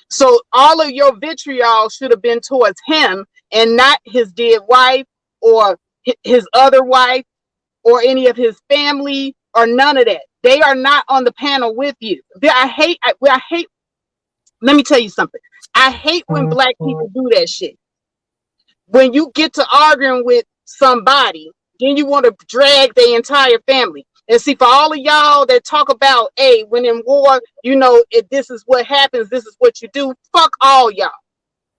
So all of your vitriol should have been towards him and not his dead wife or his other wife or any of his family or none of that. They are not on the panel with you. I hate, let me tell you something. I hate when Black people do that shit. When you get to arguing with somebody, then you want to drag the entire family. And see, for all of y'all that talk about, hey, when in war, if this is what happens, this is what you do. Fuck all y'all.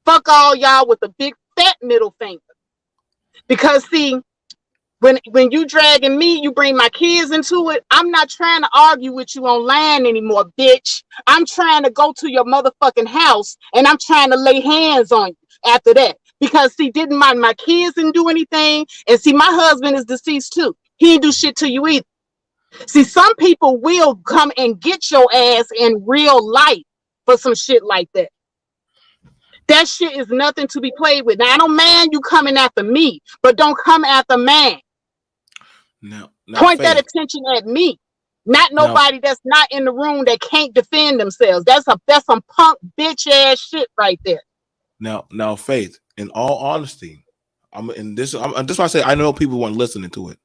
Fuck all y'all with a big fat middle finger. Because see, when you dragging me, you bring my kids into it. I'm not trying to argue with you online anymore, bitch. I'm trying to go to your motherfucking house and I'm trying to lay hands on you after that. Because see, didn't my kids didn't do anything. And see, my husband is deceased too. He didn't do shit to you either. See, some people will come and get your ass in real life for some shit like that. That shit is nothing to be played with. Now, I don't mind you coming after me, but don't come after man. Now point that attention at me, not nobody that's not in the room that can't defend themselves. That's some punk bitch ass shit right there. Now, Faith, in all honesty, this why I say I know people weren't listening to it.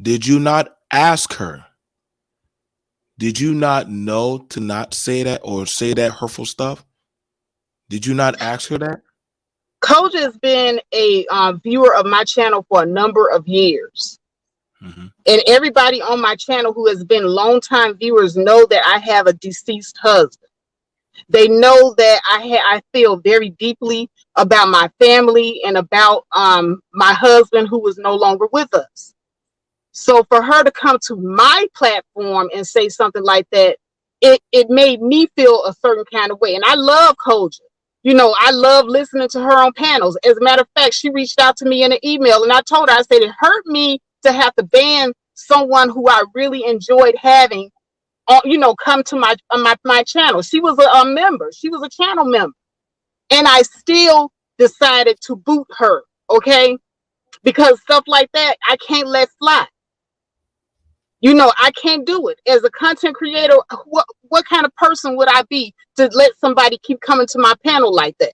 Did you not ask her? Did you not know to not say that or say that hurtful stuff? Did you not ask her that? Kolja has been a viewer of my channel for a number of years. Mm-hmm. And everybody on my channel who has been longtime viewers know that I have a deceased husband. They know that I feel very deeply about my family and about my husband who is no longer with us. So for her to come to my platform and say something like that, it made me feel a certain kind of way. And I love Kolja. I love listening to her on panels. As a matter of fact, she reached out to me in an email and I told her, I said, it hurt me to have to ban someone who I really enjoyed having, come to my channel. She was a member. She was a channel member. And I still decided to boot her, okay? Because stuff like that, I can't let fly. I can't do it. As a content creator, what kind of person would I be to let somebody keep coming to my panel like that?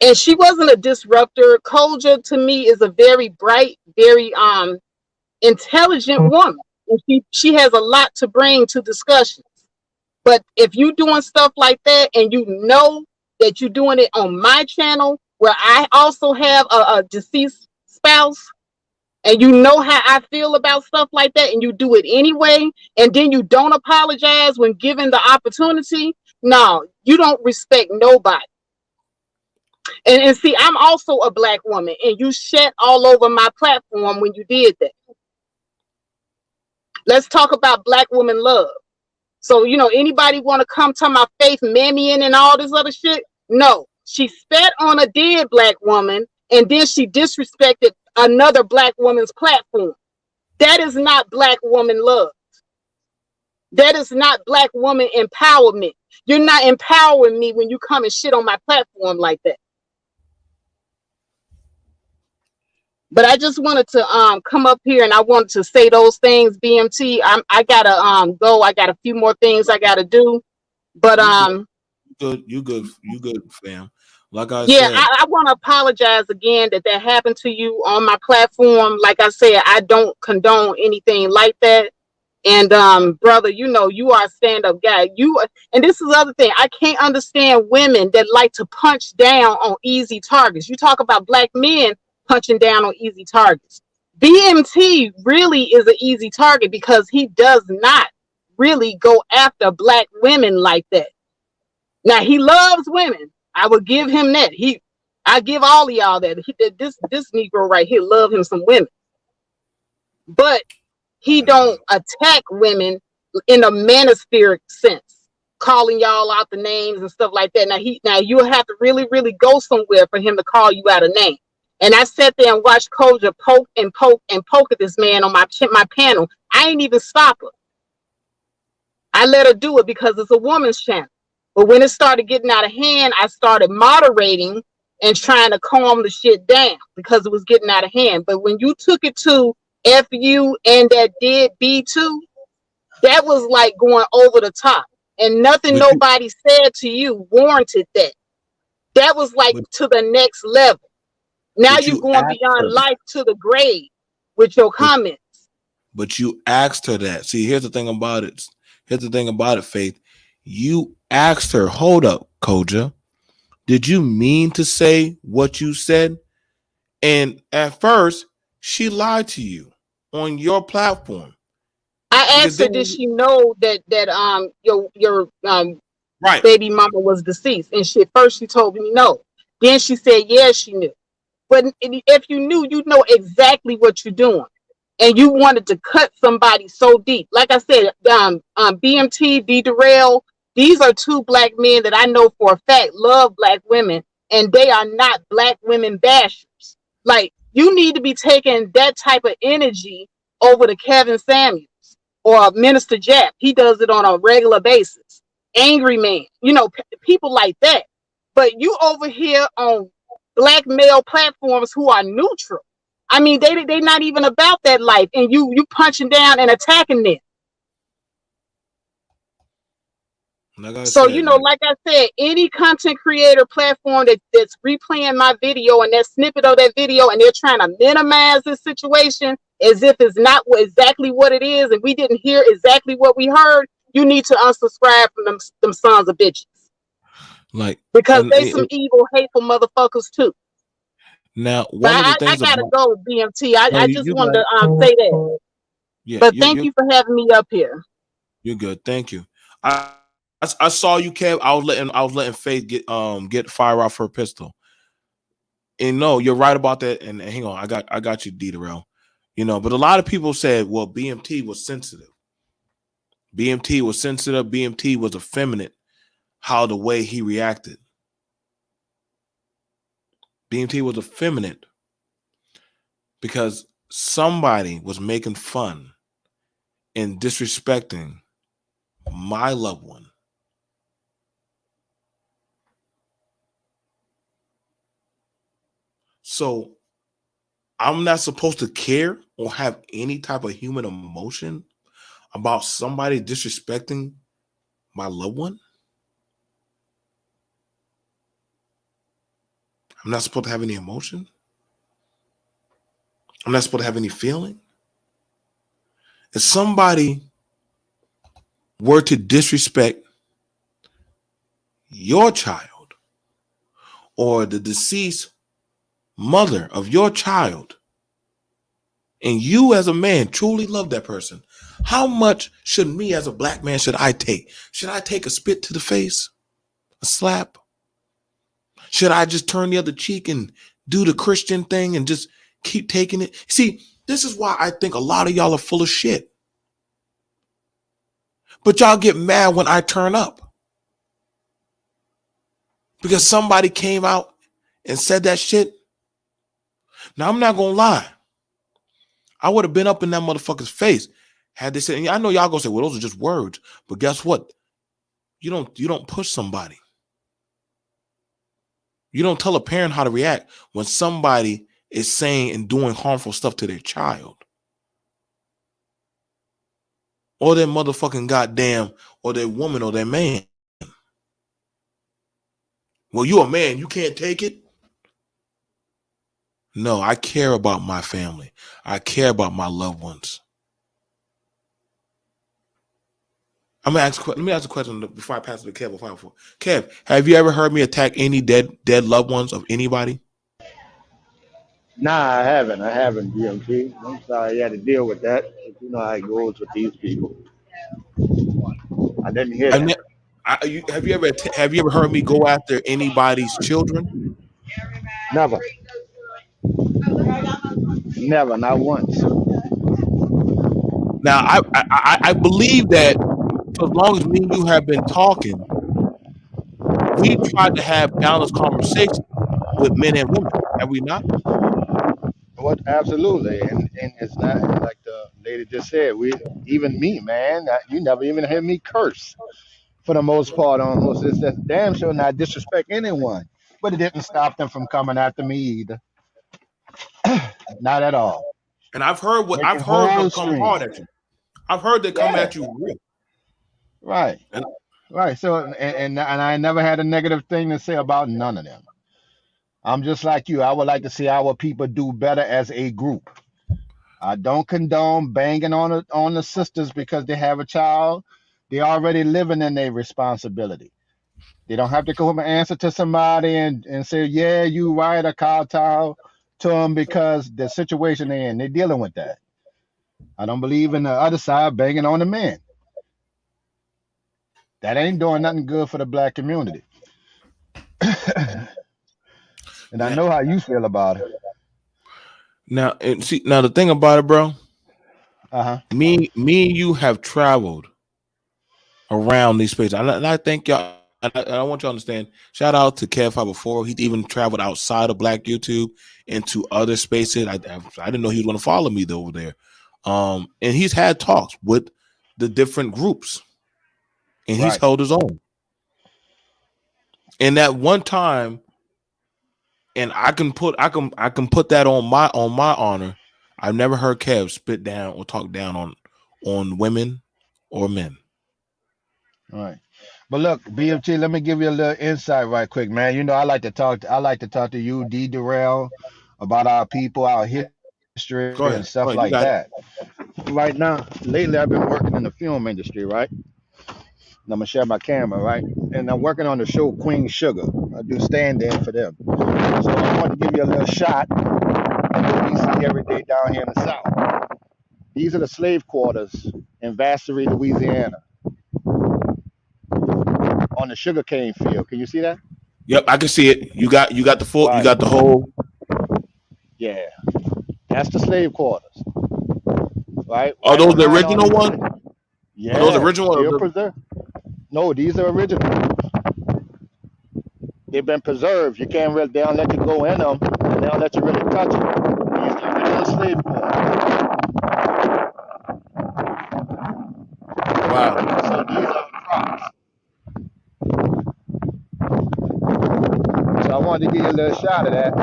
And she wasn't a disruptor. Koja to me is a very bright, very intelligent woman. And she has a lot to bring to discussions. But if you doing stuff like that and you know that you're doing it on my channel where I also have a deceased spouse, and you know how I feel about stuff like that, and you do it anyway, and then you don't apologize when given the opportunity, no, you don't respect nobody. And see, I'm also a black woman, and you shat all over my platform when you did that. Let's talk about black woman love. So, anybody want to come to my faith, mammying and all this other shit? No. She spat on a dead black woman, and then she disrespected another black woman's platform. That is not black woman love. That is not black woman empowerment. You're not empowering me when you come and shit on my platform like that. But I just wanted to come up here and I wanted to say those things. BMT, I gotta go. I got a few more things I gotta do. But you good, fam. Like I yeah, said, I want to apologize again that happened to you on my platform. Like I said, I don't condone anything like that. And brother, you are a stand-up guy. And this is the other thing. I can't understand women that like to punch down on easy targets. You talk about black men punching down on easy targets. BMT really is an easy target because he does not really go after black women like that. Now he loves women. I would give him that. I give all of y'all that. This Negro right here love him some women. But he don't attack women in a manosphere sense, calling y'all out the names and stuff like that. Now you'll have to really, really go somewhere for him to call you out a name. And I sat there and watched Koja poke and poke and poke at this man on my panel. I ain't even stop her. I let her do it because it's a woman's channel. But when it started getting out of hand, I started moderating and trying to calm the shit down because it was getting out of hand. But when you took it to FU and that did B2, that was like going over the top. And nothing nobody said to you warranted that. That was like to the next level. Now you're going beyond life to the grave with your comments. But you asked her that. See, here's the thing about it. Faith. You asked her, hold up, Koja. Did you mean to say what you said? And at first, she lied to you on your platform. I asked her, did she know that your right baby mama was deceased? And first she told me no. Then she said, yeah, she knew. But if you knew, you know exactly what you're doing. And you wanted to cut somebody so deep. Like I said, BMT, D. Durrell, these are two black men that I know for a fact love black women, and they are not black women bashers. Like, you need to be taking that type of energy over to Kevin Samuels or Minister Jap. He does it on a regular basis. Angry Man, people like that. But you over here on black male platforms who are neutral. I mean, they not even about that life, and you punching down and attacking them. Like I said, any content creator platform that's replaying my video and that snippet of that video, and they're trying to minimize this situation as if it's not exactly what it is, and we didn't hear exactly what we heard, you need to unsubscribe from them sons of bitches. Because they some evil, hateful motherfuckers too. Now, one of the things I gotta go, BMT. I just wanted to say that. Yeah, but thank you for having me up here. You're good. Thank you. I saw you, Kev. I was letting Faith get fire off her pistol. And no, you're right about that. And hang on, I got you, D. Durrell. But a lot of people said, well, BMT was sensitive. BMT was sensitive. BMT was effeminate. How the way he reacted. BMT was effeminate because somebody was making fun and disrespecting my loved one. So I'm not supposed to care or have any type of human emotion about somebody disrespecting my loved one. I'm not supposed to have any emotion. I'm not supposed to have any feeling. If somebody were to disrespect your child or the deceased mother of your child, and you as a man truly love that person, how much should me as a black man should I take? Should I take a spit to the face? A slap? Should I just turn the other cheek and do the Christian thing and just keep taking it? See, this is why I think a lot of y'all are full of shit. But y'all get mad when I turn up. Because somebody came out and said that shit. Now, I'm not going to lie. I would have been up in that motherfucker's face had they said, and I know y'all going to say, well, those are just words. But guess what? You don't push somebody. You don't tell a parent how to react when somebody is saying and doing harmful stuff to their child. Or their motherfucking goddamn, or their woman or their man. Well, you a man, you can't take it? No, I care about my family. I care about my loved ones. Let me ask a question before I pass it to Kev. Kev, have you ever heard me attack any dead loved ones of anybody? Nah, I haven't. I haven't, BMT. I'm sorry you had to deal with that. But you know how it goes with these people. I didn't hear I, that. ne- have you ever heard me go after anybody's children? Never. Never, not once. Now, I believe that for as long as me and you have been talking, we tried to have balanced conversation with men and women. Have we not? What? Absolutely. And it's not like the lady just said. We, even me, man. You never even heard me curse for the most part. Almost, it's that damn sure not disrespect anyone. But it didn't stop them from coming after me either. Not at all. And I've Making heard whole them come hard streams. at you. I've heard they come Yeah. at you real. Right. And Right. So, and I never had a negative thing to say about none of them. I'm just like you. I would like to see our people do better as a group. I don't condone banging on the sisters because they have a child. They already living in their responsibility. They don't have to go home and answer to somebody and say, yeah, you right, or kowtow to them because the situation they're in, they're dealing with that. I don't believe in the other side banging on the men. That ain't doing nothing good for the black community. And I now, know how you feel about it. now the thing about it, bro, Uh-huh. me and you have traveled around these spaces. And I think y'all, and I want you to understand, shout out to Kev504. He even traveled outside of Black YouTube into other spaces. I didn't know he was going to follow me over there. And he's had talks with the different groups, and he's Right. held his own. And that one time, and I can put that on my honor. I've never heard Kev spit down or talk down on women or men. Right. But look, BFT, let me give you a little insight right quick, man. You know, I like to talk to you, D Durrell, about our people, our history and stuff Go like ahead. Go that. ahead. You got it. Right now, lately I've been working in the film industry, right? And I'm gonna share my camera, right? And I'm working on the show Queen Sugar. I do stand in for them. So I want to give you a little shot of what we see every day down here in the South. These are the slave quarters in Vassary, Louisiana, on the sugarcane field. Can you see that? Yep, I can see it. You Right. got the whole. Yeah. That's the slave quarters, right? Are Right those the behind all original these. ones? Are those Yeah, original? still preserved. No, these are original. They've been preserved. You can't really. They don't let you go in them. They don't let you really touch them. These are original slave quarters. Wow. So these are the crops. So I wanted to give you a little shot of that.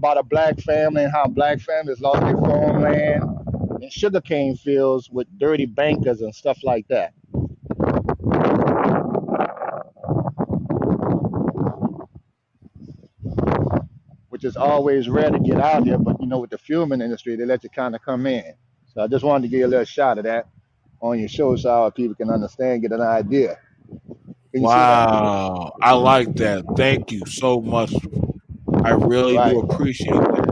about a black family and how black families lost their farmland and sugarcane fields with dirty bankers and stuff like that, which is always rare to get out here. But with the filming industry, they let you kind of come in. So I just wanted to give you a little shot of that on your show so our people can understand, get an idea. Can you see that? Wow. I like that. Thank you so much. I really Right. do appreciate that.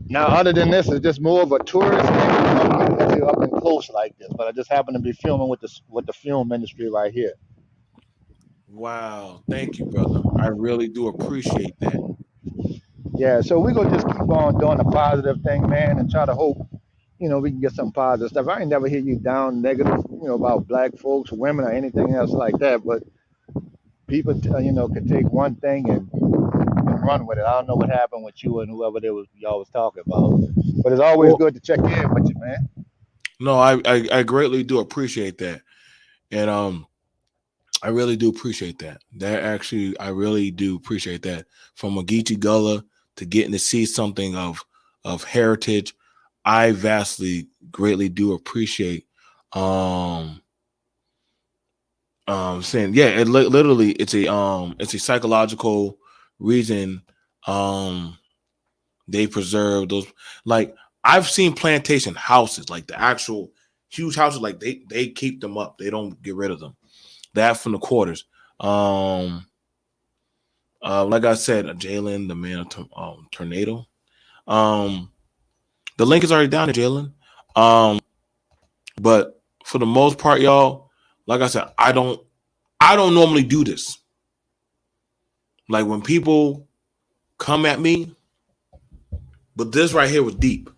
Now, other than this, it's just more of a tourist thing. I'm not really up and close like this, but I just happen to be filming with the film industry right here. Wow. Thank you, brother. I really do appreciate that. Yeah, so we're gonna just keep on doing the positive thing, man, and try to hope, we can get some positive stuff. I ain't never hear you down negative, about black folks, women, or anything else like that. But people, could take one thing and run with it. I don't know what happened with you and whoever y'all was talking about, but it's always Well, good to check in with you, man. no, I greatly do appreciate that. And I really do appreciate that. That actually, I really do appreciate that. From a Geechee Gullah to getting to see something of heritage, I vastly, greatly do appreciate. Um, saying yeah, literally, it's a psychological reason. Um, they preserve those. Like I've seen plantation houses, like the actual huge houses, like they keep them up. They don't get rid of them. That from the quarters. Um, like I said, Jalen, the man of tornado. Um, the link is already down there, Jalen. But for the most part, y'all, like I said, I don't normally do this. Like when people come at me, but this right here was deep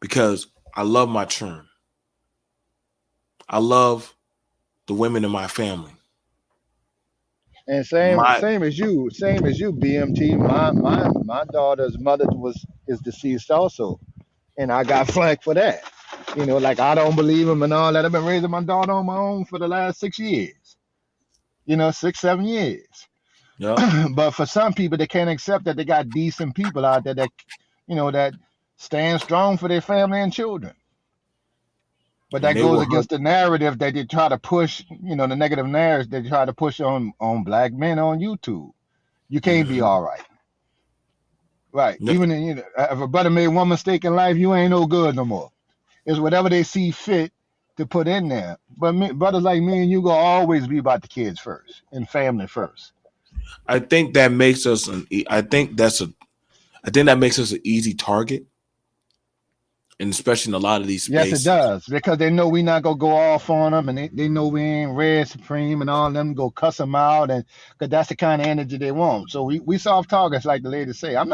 because I love my churn. I love the women in my family. And same My same as you, BMT. My daughter's mother is deceased also, and I got flack for that. Like I don't believe him and all that. I've been raising my daughter on my own for the last 6 years. 6, 7 years. yep, But for some people, they can't accept that they got decent people out there that stand strong for their family and children. But and that they goes will hurt. against the narrative that they try to push, the negative narratives they try to push on black men on YouTube. You can't be Mm-hmm. all right. Right. Yep. Even if a brother made one mistake in life, you ain't no good no more. It's whatever they see fit to put in there. But brothers like me and you gonna always be about the kids first and family first. I think that makes us I think that makes us an easy target, and especially in a lot of these Yes, it spaces. does. Because they know we not gonna go off on them, and they know we ain't red supreme and all them go cuss them out, and because that's the kind of energy they want. So we soft targets, like the ladies say. I'm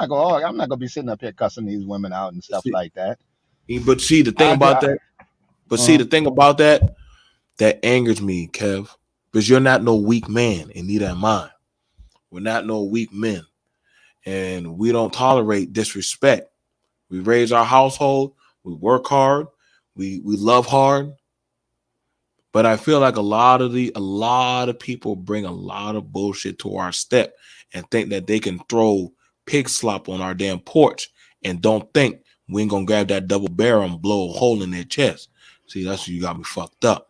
not gonna be sitting up here cussing these women out and stuff See, like that. but see the thing I do. about that. But see the thing about that angers me, Kev, because you're not no weak man, and neither am I. We're not no weak men, and we don't tolerate disrespect. We raise our household. We work hard. We love hard. But I feel like a lot of people bring a lot of bullshit to our step and think that they can throw pig slop on our damn porch and don't think we ain't gonna grab that double barrel and blow a hole in their chest. See, that's what you got me fucked up.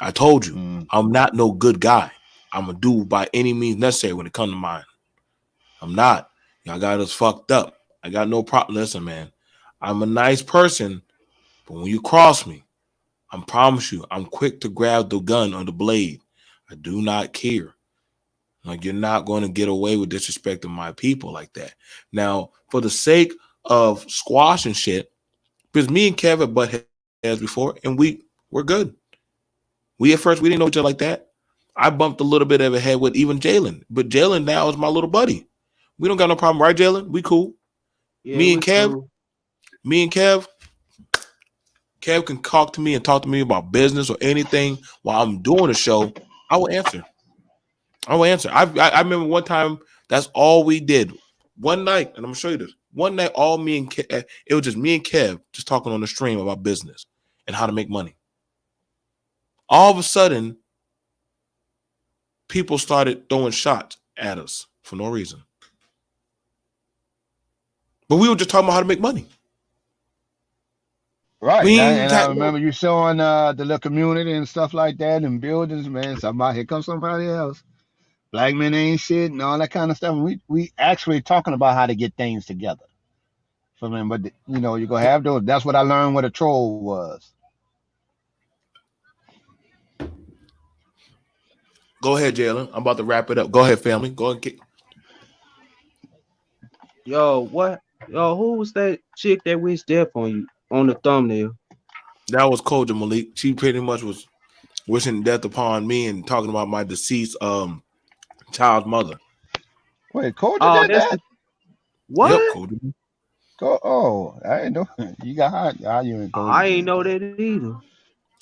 I told you, Mm. I'm not no good guy. I'm a dude by any means necessary when it comes to mine. I'm not. Y'all got us fucked up. I got no problem. Listen, man, I'm a nice person, but when you cross me, I promise you, I'm quick to grab the gun or the blade. I do not care. Like you're not going to get away with disrespecting my people like that. Now, for the sake of squash and shit, because me and Kevin butt heads before, and we're good. We at first we didn't know each other like that. I bumped a little bit of a head with even Jalen, but Jalen now is my little buddy. We don't got no problem, right, Jalen? We cool. Yeah, Me and we Kev, cool. me and Kev, Kev can talk to me and talk to me about business or anything while I'm doing a show. I will answer. I will answer. I remember one time that's all we did. One night, and I'm gonna show you this. One night, all me and Kev, it was just me and Kev just talking on the stream about business and how to make money. All of a sudden, people started throwing shots at us for no reason. But we were just talking about how to make money. Right. We And ain't I talk- remember you showing the little community and stuff like that and buildings, man. Somebody here comes somebody else. Black men ain't shit and all that kind of stuff. And we actually talking about how to get things together. For me, but you know, you're gonna have those. That's what I learned what a troll was. Go ahead, Jalen. I'm about to wrap it up. Go ahead, family. Go and get. Yo, what? Yo, who was that chick that wished death on you on the thumbnail? That was Koja Malik. She pretty much was wishing death upon me and talking about my deceased child's mother. Wait, Culture Oh, did that's that? the Yep, what? Koja. Oh, I didn't know. You got hot. How you and Culture I ain't did know that? that either.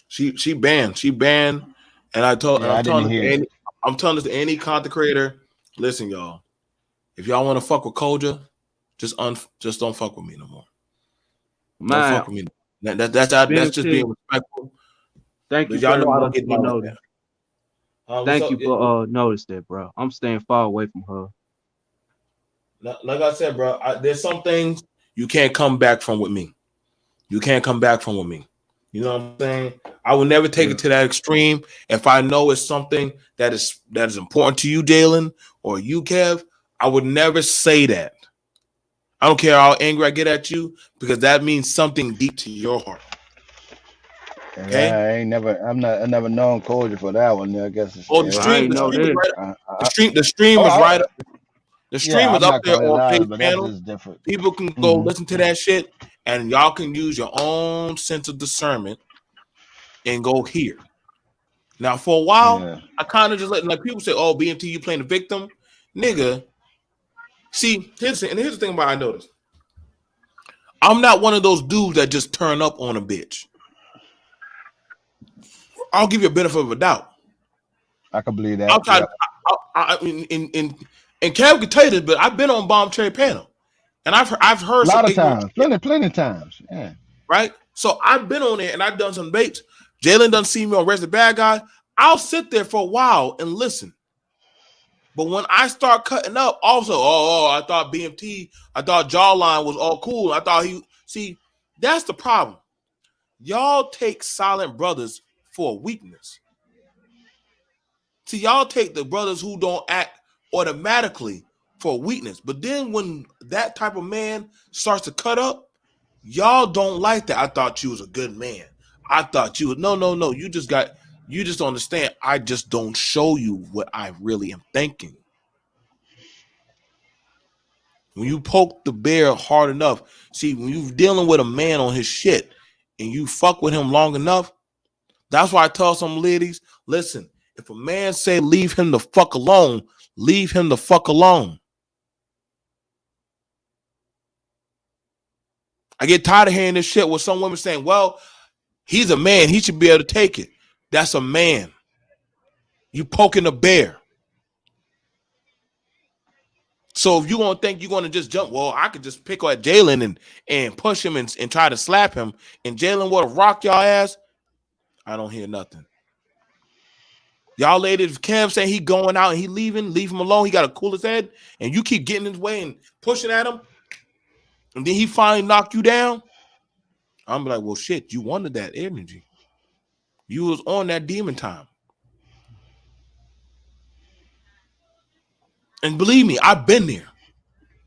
She banned, and Yeah, I didn't hear it. I'm telling this to any content creator. Listen, y'all, if y'all want to fuck with Koja, just don't fuck with me no more. Don't Man, fuck with me. That's just BMT, being respectful. thank But you y'all very know I don't much get for down like noticing. that. What's Thank up? you for notice that, bro. I'm staying far away from her. Like I said, bro, there's some things you can't come back from with me. You can't come back from with me. You know what I'm saying? I will never take Yeah. it to that extreme. If I know it's something that is important to you, Jalen, or you, Kev, I would never say that. I don't care how angry I get at you because that means something deep to your heart. And Okay? I never known Culture for that one. I guess it's Oh, I ain't the know stream is that. right. I, The I, stream, the stream oh, is right. The yeah, stream is I'm up not there calling it on Faith live, but that's Panel. just different. People can go Hmm. listen to that shit, and y'all can use your own sense of discernment and go here. Now, for a while, Yeah. I kind of just like people say, "Oh, BMT, you playing the victim, nigga." See, here's the thing about I noticed. I'm not one of those dudes that just turn up on a bitch. I'll give you a benefit of a doubt. I can believe that. Outside, Yep. I mean, and Cam can tell you this, but I've been on Bomb Cherry Panel, and I've A heard some lot of ignorant times. shit, Plenty of times. Yeah. right? So I've been on there and I've done some debates. Jalen doesn't see me on Rest the Bad Guy. I'll sit there for a while and listen. But when I start cutting up, also, I thought BMT, I thought Jawline was all cool. I thought that's the problem. Y'all take silent brothers for weakness. See, y'all take the brothers who don't act automatically for weakness. But then when that type of man starts to cut up, y'all don't like that. I thought you was a good man. I thought you was no. You just don't understand. I just don't show you what I really am thinking. When you poke the bear hard enough, see, when you're dealing with a man on his shit and you fuck with him long enough, that's why I tell some ladies, listen, if a man say leave him the fuck alone, leave him the fuck alone. I get tired of hearing this shit with some women saying, well, he's a man, he should be able to take it. That's a man. You poking a bear. So if you're gonna think you're gonna just jump, well, I could just pick at Jalen and push him and try to slap him, and Jalen would rock y'all ass. I don't hear nothing. Y'all ladies, Cam saying he going out and he leaving, leave him alone. He got to cool his head, and you keep getting in his way and pushing at him, and then he finally knock you down. I'm like, well, shit, you wanted that energy. You was on that demon time. And believe me, I've been there.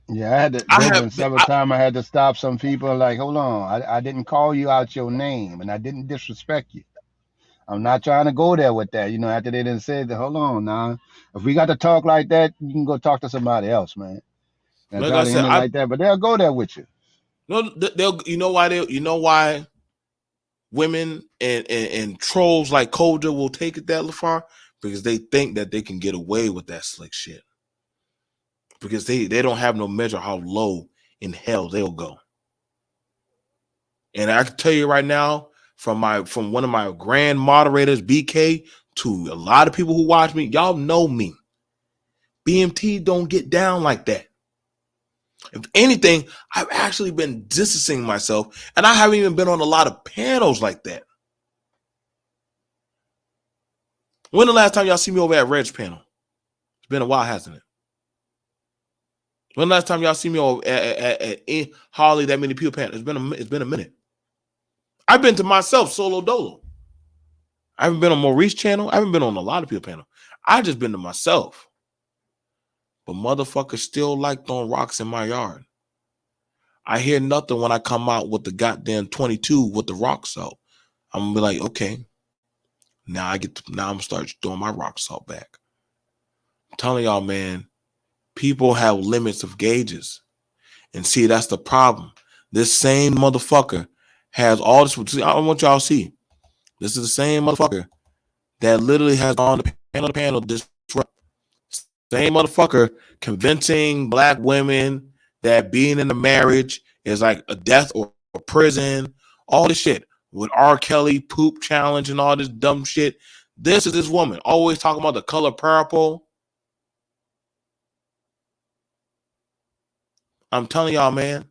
Yeah, I had to. I There have been several times I had to stop some people. Like, hold on, I didn't call you out your name, and I didn't disrespect you. I'm not trying to go there with that. You know, after they didn't say that, hold on now. If we got to talk like that, you can go talk to somebody else, man. And like try I to said, end it like that, but they'll go there with you. no, they'll you know why women and trolls like Koja will take it that far? Because they think that they can get away with that slick shit. Because they don't have no measure how low in hell they'll go. And I can tell you right now, from one of my grand moderators, BK, to a lot of people who watch me, y'all know me. BMT don't get down like that. If anything, I've actually been distancing myself, and I haven't even been on a lot of panels like that. When the last time y'all see me over at Red's panel? It's been a while, hasn't it? When last time y'all see me at hardly that many people panel? It's been a minute. I've been to myself solo dolo. I haven't been on Maurice channel. I haven't been on a lot of people panel. I just been to myself. But motherfuckers still like throwing rocks in my yard. I hear nothing when I come out with the goddamn 22 with the rock salt. I'm gonna be like, okay, now I'm gonna start throwing my rock salt back. I'm telling y'all, man, people have limits of gauges. And see, that's the problem. This same motherfucker has all this. I want y'all to see. This is the same motherfucker that literally has on the panel this same motherfucker convincing black women that being in a marriage is like a death or a prison, all this shit with R. Kelly poop challenge and all this dumb shit. This is this woman always talking about the color purple. I'm telling y'all, man.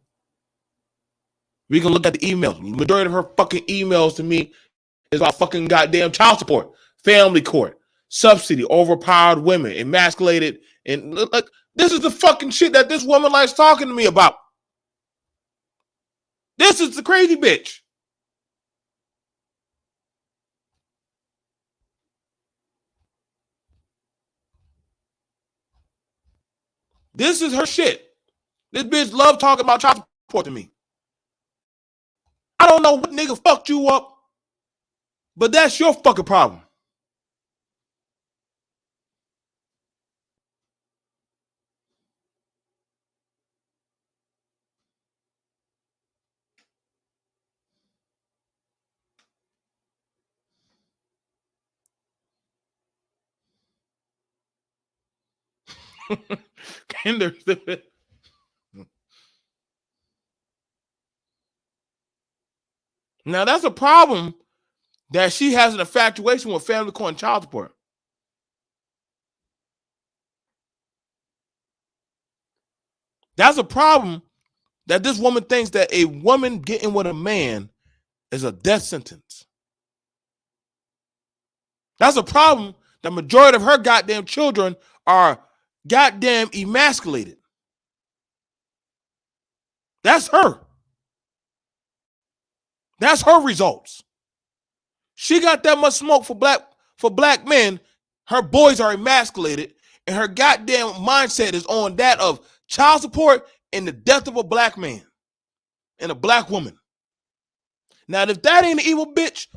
We can look at the emails. The majority of her fucking emails to me is about fucking goddamn child support, family court, subsidy, overpowered women, emasculated, and like this is the fucking shit that this woman likes talking to me about. This is the crazy bitch. This is her shit. This bitch love talking about child support to me. I don't know what nigga fucked you up, but that's your fucking problem. Now that's a problem that she has an infatuation with family court and child support. That's a problem that this woman thinks that a woman getting with a man is a death sentence. That's a problem. The majority of her goddamn children are goddamn emasculated. That's her. That's her results. She got that much smoke for black men. Her boys are emasculated, and her goddamn mindset is on that of child support and the death of a black man and a black woman. Now, if that ain't an evil bitch,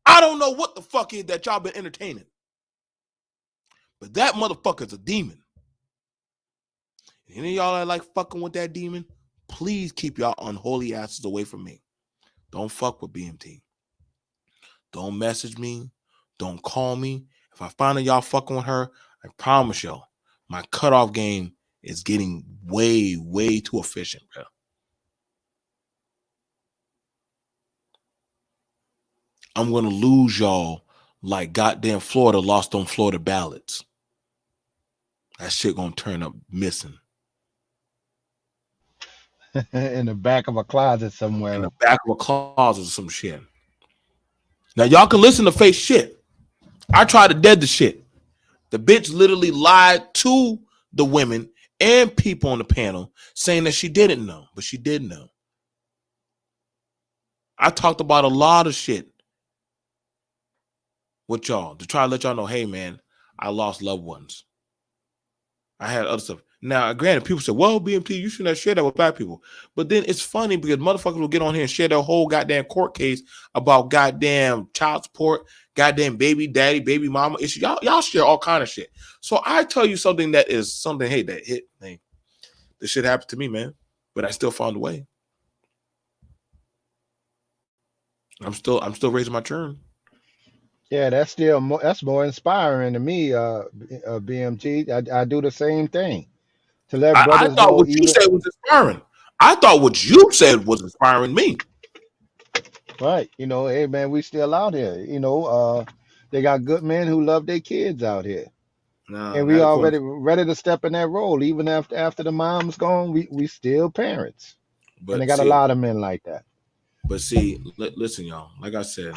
I don't know what the fuck is that y'all been entertaining. But that motherfucker's a demon. Any of y'all that like fucking with that demon, please keep y'all unholy asses away from me. Don't fuck with BMT. Don't message me. Don't call me. If I find out y'all fucking with her, I promise y'all, my cutoff game is getting way, way too efficient, bro. I'm going to lose y'all like goddamn Florida lost on Florida ballots. That shit going to turn up missing. In the back of a closet In somewhere. the back of a closet or some shit. Now, y'all can listen to face shit. I tried to dead the shit. The bitch literally lied to the women and people on the panel saying that she didn't know, but she did know. I talked about a lot of shit with y'all to try to let y'all know, hey, man, I lost loved ones. I had other stuff. Now, granted, people say, well, BMT, you shouldn't have shared that with black people. But then it's funny because motherfuckers will get on here and share their whole goddamn court case about goddamn child support, goddamn baby daddy, baby mama issue. Y'all share all kind of shit. So I tell you something that is something, hey, that hit. Hey, this shit happened to me, man. But I still found a way. I'm still raising my churn. Yeah, that's more inspiring to me, BMT. I do the same thing to let I brothers thought know what you even said was inspiring. I thought what you said was inspiring me. right. Hey man, we still out here. They got good men who love their kids out here, No, and we not according already to, ready to step in that role. Even after the mom's gone, we still parents, and they but got a see, lot of men like that. listen, y'all. Like I said,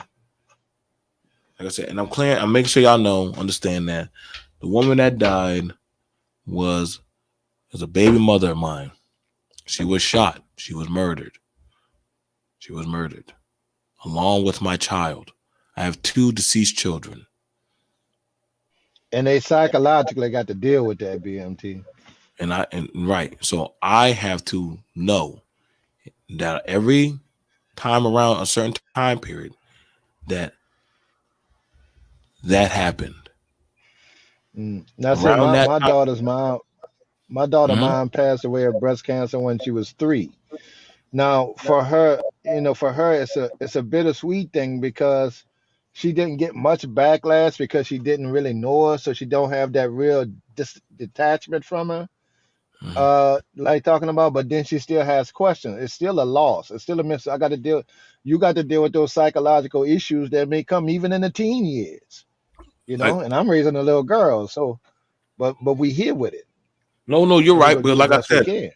and I'm clear. I'm making sure y'all know, understand that the woman that died was There's a baby mother of mine. She was shot. She was murdered. She was murdered, along with my child. I have 2 deceased children. And they psychologically got to deal with that BMT. And right. So I have to know that every time around a certain time period that that happened. Now, see, Around that my time. daughter's mom, my daughter Mhm. mom passed away of breast cancer when she was 3. Now, for her, for her, it's a bittersweet thing because she didn't get much backlash because she didn't really know her, so she don't have that real detachment from her. Mhm. Like talking about, but then she still has questions. It's still a loss. It's still a miss. You got to deal with those psychological issues that may come even in the teen years. I, And I'm raising a little girl, so but we here with it. no, you're We're right. gonna Because do the like I best we said, can.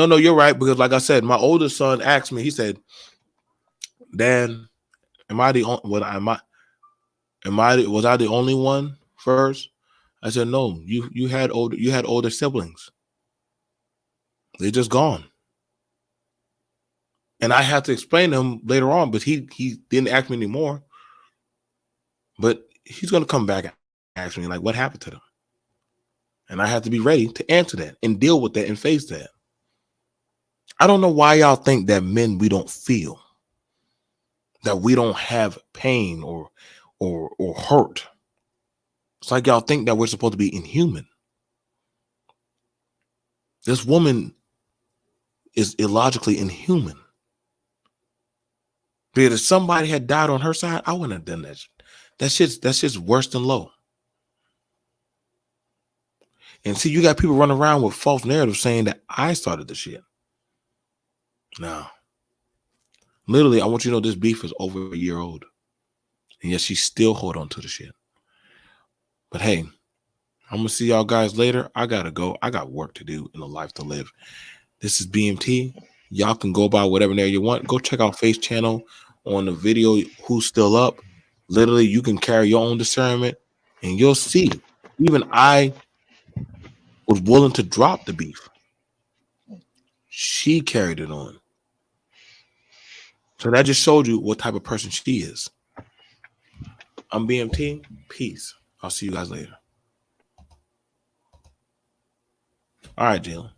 no, you're right. Because like I said, my oldest son asked me. He said, "Dan, am I the only? What am I? Was I the only one first?" I said, "No. You had older siblings. They're just gone." And I had to explain to him later on, but he didn't ask me anymore. But he's gonna come back and ask me like, "What happened to them?" And I have to be ready to answer that and deal with that and face that. I don't know why y'all think that men we don't feel, that we don't have pain or hurt. It's like y'all think that we're supposed to be inhuman. This woman is illogically inhuman. Because if somebody had died on her side, I wouldn't have done that. That's just worse than low. And see, you got people running around with false narratives saying that I started the shit. No. Literally, I want you to know this beef is over a year old. And yet she still hold on to the shit. But hey, I'm gonna see y'all guys later. I gotta go. I got work to do and a life to live. This is BMT. Y'all can go by whatever name you want. Go check out Face channel on the video. Who's still up? Literally, you can carry your own discernment, and you'll see. Even I was willing to drop the beef. She carried it on. So that just showed you what type of person she is. I'm BMT. Peace. I'll see you guys later. All right, Jalen.